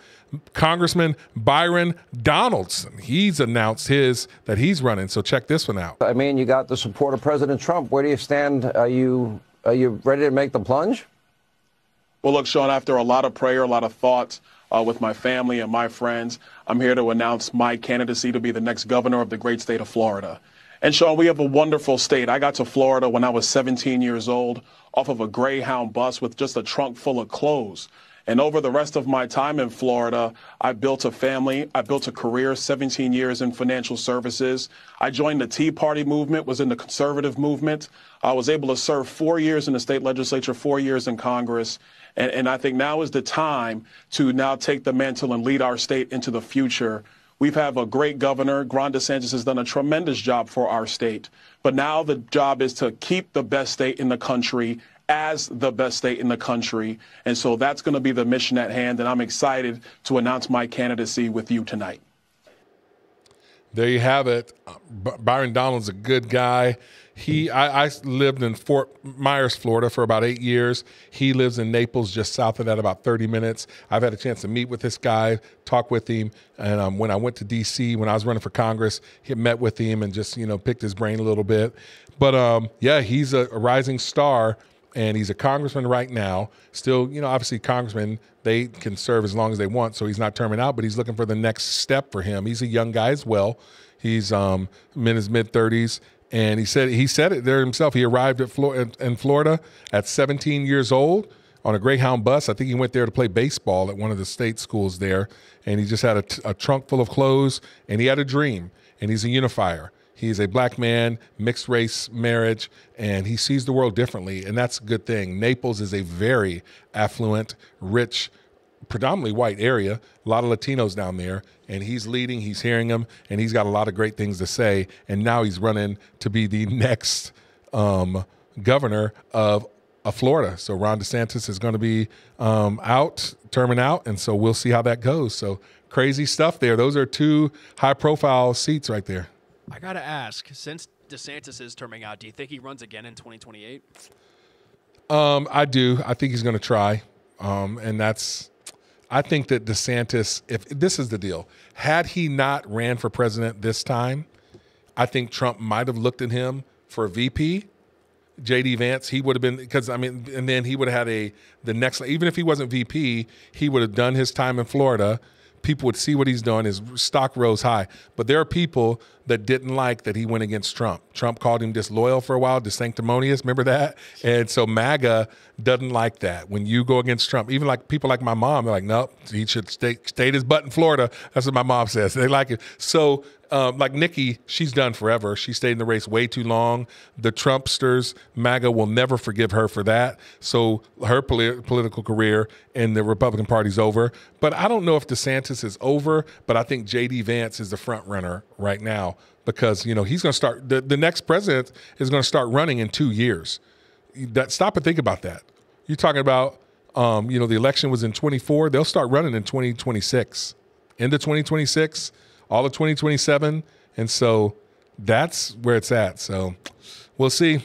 Congressman Byron Donaldson. He's announced that he's running. So check this one out. I mean, you got the support of President Trump. Where do you stand? Are you ready to make the plunge? Well, look, Sean, after a lot of prayer, a lot of thoughts with my family and my friends, I'm here to announce my candidacy to be the next governor of the great state of Florida. And Sean, we have a wonderful state. I got to Florida when I was 17 years old off of a Greyhound bus with just a trunk full of clothes. And over the rest of my time in Florida, I built a family. I built a career, 17 years in financial services. I joined the Tea Party movement, was in the conservative movement. I was able to serve 4 years in the state legislature, 4 years in Congress. And I think now is the time to now take the mantle and lead our state into the future. We've had a great governor. Ron DeSantis has done a tremendous job for our state. But now the job is to keep the best state in the country as the best state in the country. And so that's going to be the mission at hand. And I'm excited to announce my candidacy with you tonight. There you have it. Byron Donald's a good guy. I lived in Fort Myers, Florida for about 8 years. He lives in Naples, just south of that, about 30 minutes. I've had a chance to meet with this guy, talk with him. And when I went to D.C., when I was running for Congress, he met with him and just, picked his brain a little bit. But, yeah, he's a rising star, and he's a congressman right now. Still, obviously congressmen, they can serve as long as they want, so he's not terming out, but he's looking for the next step for him. He's a young guy as well. He's in his mid-30s. And he said it there himself. He arrived in Florida at 17 years old on a Greyhound bus. I think he went there to play baseball at one of the state schools there. And he just had a trunk full of clothes, and he had a dream. And he's a unifier. He's a black man, mixed race marriage, and he sees the world differently. And that's a good thing. Naples is a very affluent, rich, predominantly white area, a lot of Latinos down there, and he's leading, he's hearing them, and he's got a lot of great things to say. And now he's running to be the next governor of Florida. So Ron DeSantis is going to be terming out, and so we'll see how that goes. So crazy stuff there. Those are two high-profile seats right there. I got to ask, since DeSantis is terming out, do you think he runs again in 2028? I do. I think he's going to try, and that's – I think that DeSantis, if this is the deal, had he not ran for president this time, I think Trump might have looked at him for a VP. J.D. Vance, he would have been, and then he would have had the next, even if he wasn't VP, he would have done his time in Florida. People would see what he's doing. His stock rose high. But there are people that didn't like that he went against Trump. Trump called him disloyal for a while, dissanctimonious. Remember that? And so MAGA doesn't like that. When you go against Trump, even like people like my mom, they're like, nope, he should stay his butt in Florida. That's what my mom says. They like it. So like Nikki, she's done forever. She stayed in the race way too long. The Trumpsters, MAGA will never forgive her for that. So her political career in the Republican Party's over. But I don't know if DeSantis is over, but I think J.D. Vance is the front runner right now because, he's going to start, the next president is going to start running in 2 years. Stop and think about that. You're talking about, the election was in 24. They'll start running in 2026, into 2026. All of 2027, and so that's where it's at. So we'll see.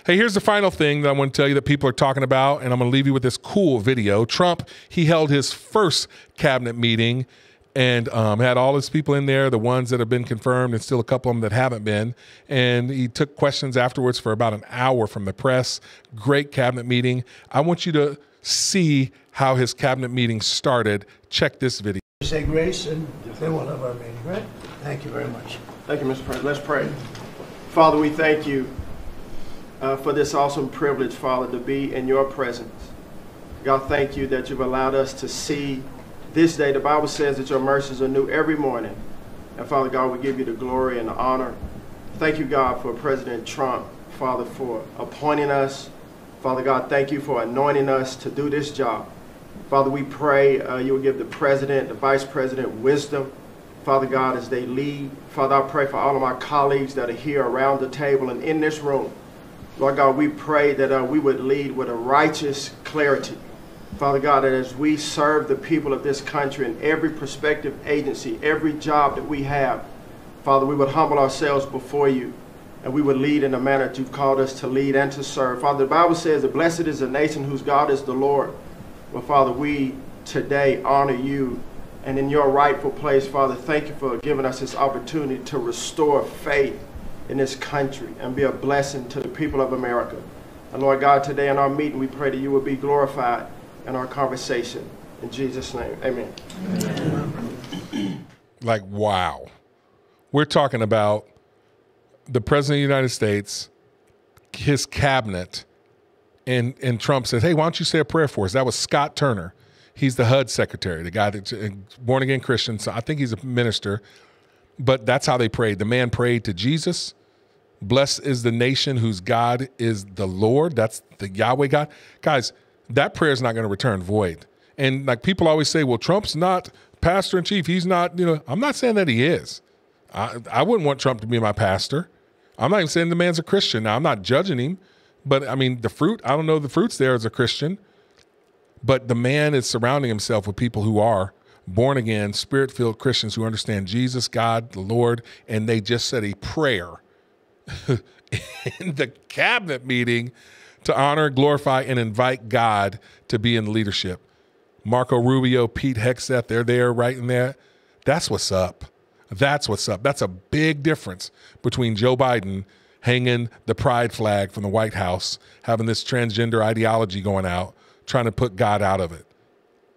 Hey, here's the final thing that I want to tell you that people are talking about, and I'm going to leave you with this cool video. Trump, he held his first cabinet meeting and had all his people in there, the ones that have been confirmed and still a couple of them that haven't been, and he took questions afterwards for about an hour from the press. Great cabinet meeting. I want you to see how his cabinet meeting started. Check this video. Say grace, and then we'll have our meeting, right? Thank you very much. Thank you, Mr. President. Let's pray. Father, we thank you for this awesome privilege, Father, to be in your presence. God, thank you that you've allowed us to see this day. The Bible says that your mercies are new every morning. And Father God, we give you the glory and the honor. Thank you, God, for President Trump, Father, for appointing us. Father God, thank you for anointing us to do this job. Father, we pray you will give the president, the vice president wisdom, Father God, as they lead. Father, I pray for all of my colleagues that are here around the table and in this room. Lord God, we pray that we would lead with a righteous clarity. Father God, that as we serve the people of this country in every prospective agency, every job that we have, Father, we would humble ourselves before you and we would lead in the manner that you've called us to lead and to serve. Father, the Bible says that blessed is the nation whose God is the Lord. Well, Father, we today honor you, and in your rightful place, Father, thank you for giving us this opportunity to restore faith in this country and be a blessing to the people of America. And Lord God, today in our meeting, we pray that you will be glorified and our conversation. In Jesus' name, amen. Like, wow. We're talking about the President of the United States, his cabinet, and Trump says, hey, why don't you say a prayer for us? That was Scott Turner. He's the HUD secretary, the guy that's a born-again Christian. So I think he's a minister. But that's how they prayed. The man prayed to Jesus. Blessed is the nation whose God is the Lord. That's the Yahweh God. Guys, that prayer is not going to return void. And like people always say, well, Trump's not pastor in chief. He's not, I'm not saying that he is. I wouldn't want Trump to be my pastor. I'm not even saying the man's a Christian. Now, I'm not judging him. But I mean, the fruit, I don't know the fruits there as a Christian. But the man is surrounding himself with people who are born again, spirit-filled Christians who understand Jesus, God, the Lord, and they just said a prayer in the cabinet meeting to honor, glorify, and invite God to be in leadership. Marco Rubio, Pete Hegseth, they're there right in there. That's what's up. That's what's up. That's a big difference between Joe Biden hanging the pride flag from the White House, having this transgender ideology going out, trying to put God out of it.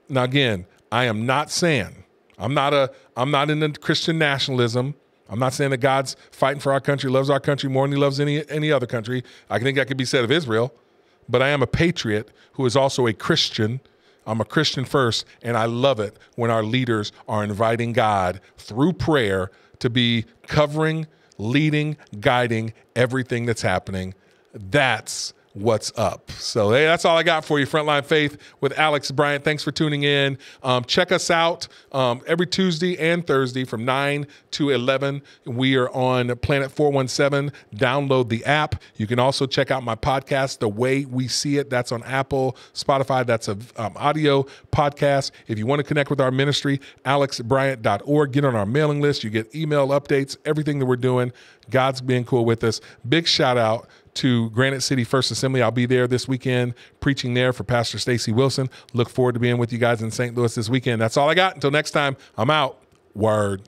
Now, again, I am not saying, I'm not into Christian nationalism. I'm not saying that God's fighting for our country, loves our country more than he loves any other country. I think that could be said of Israel. But I am a patriot who is also a Christian. I'm a Christian first, and I love it when our leaders are inviting God through prayer to be covering, leading, guiding everything that's happening. That's what's up. So hey, that's all I got for you. Frontline Faith with Alex Bryant. Thanks for tuning in. Check us out every Tuesday and Thursday from 9 to 11. We are on Planet 417. Download the app. You can also check out my podcast, The Way We See It. That's on Apple, Spotify. That's an audio podcast. If you want to connect with our ministry, alexbryant.org. Get on our mailing list. You get email updates, everything that we're doing. God's being cool with us. Big shout out to Granite City First Assembly. I'll be there this weekend preaching there for Pastor Stacy Wilson. Look forward to being with you guys in St. Louis this weekend. That's all I got. Until next time, I'm out. Word.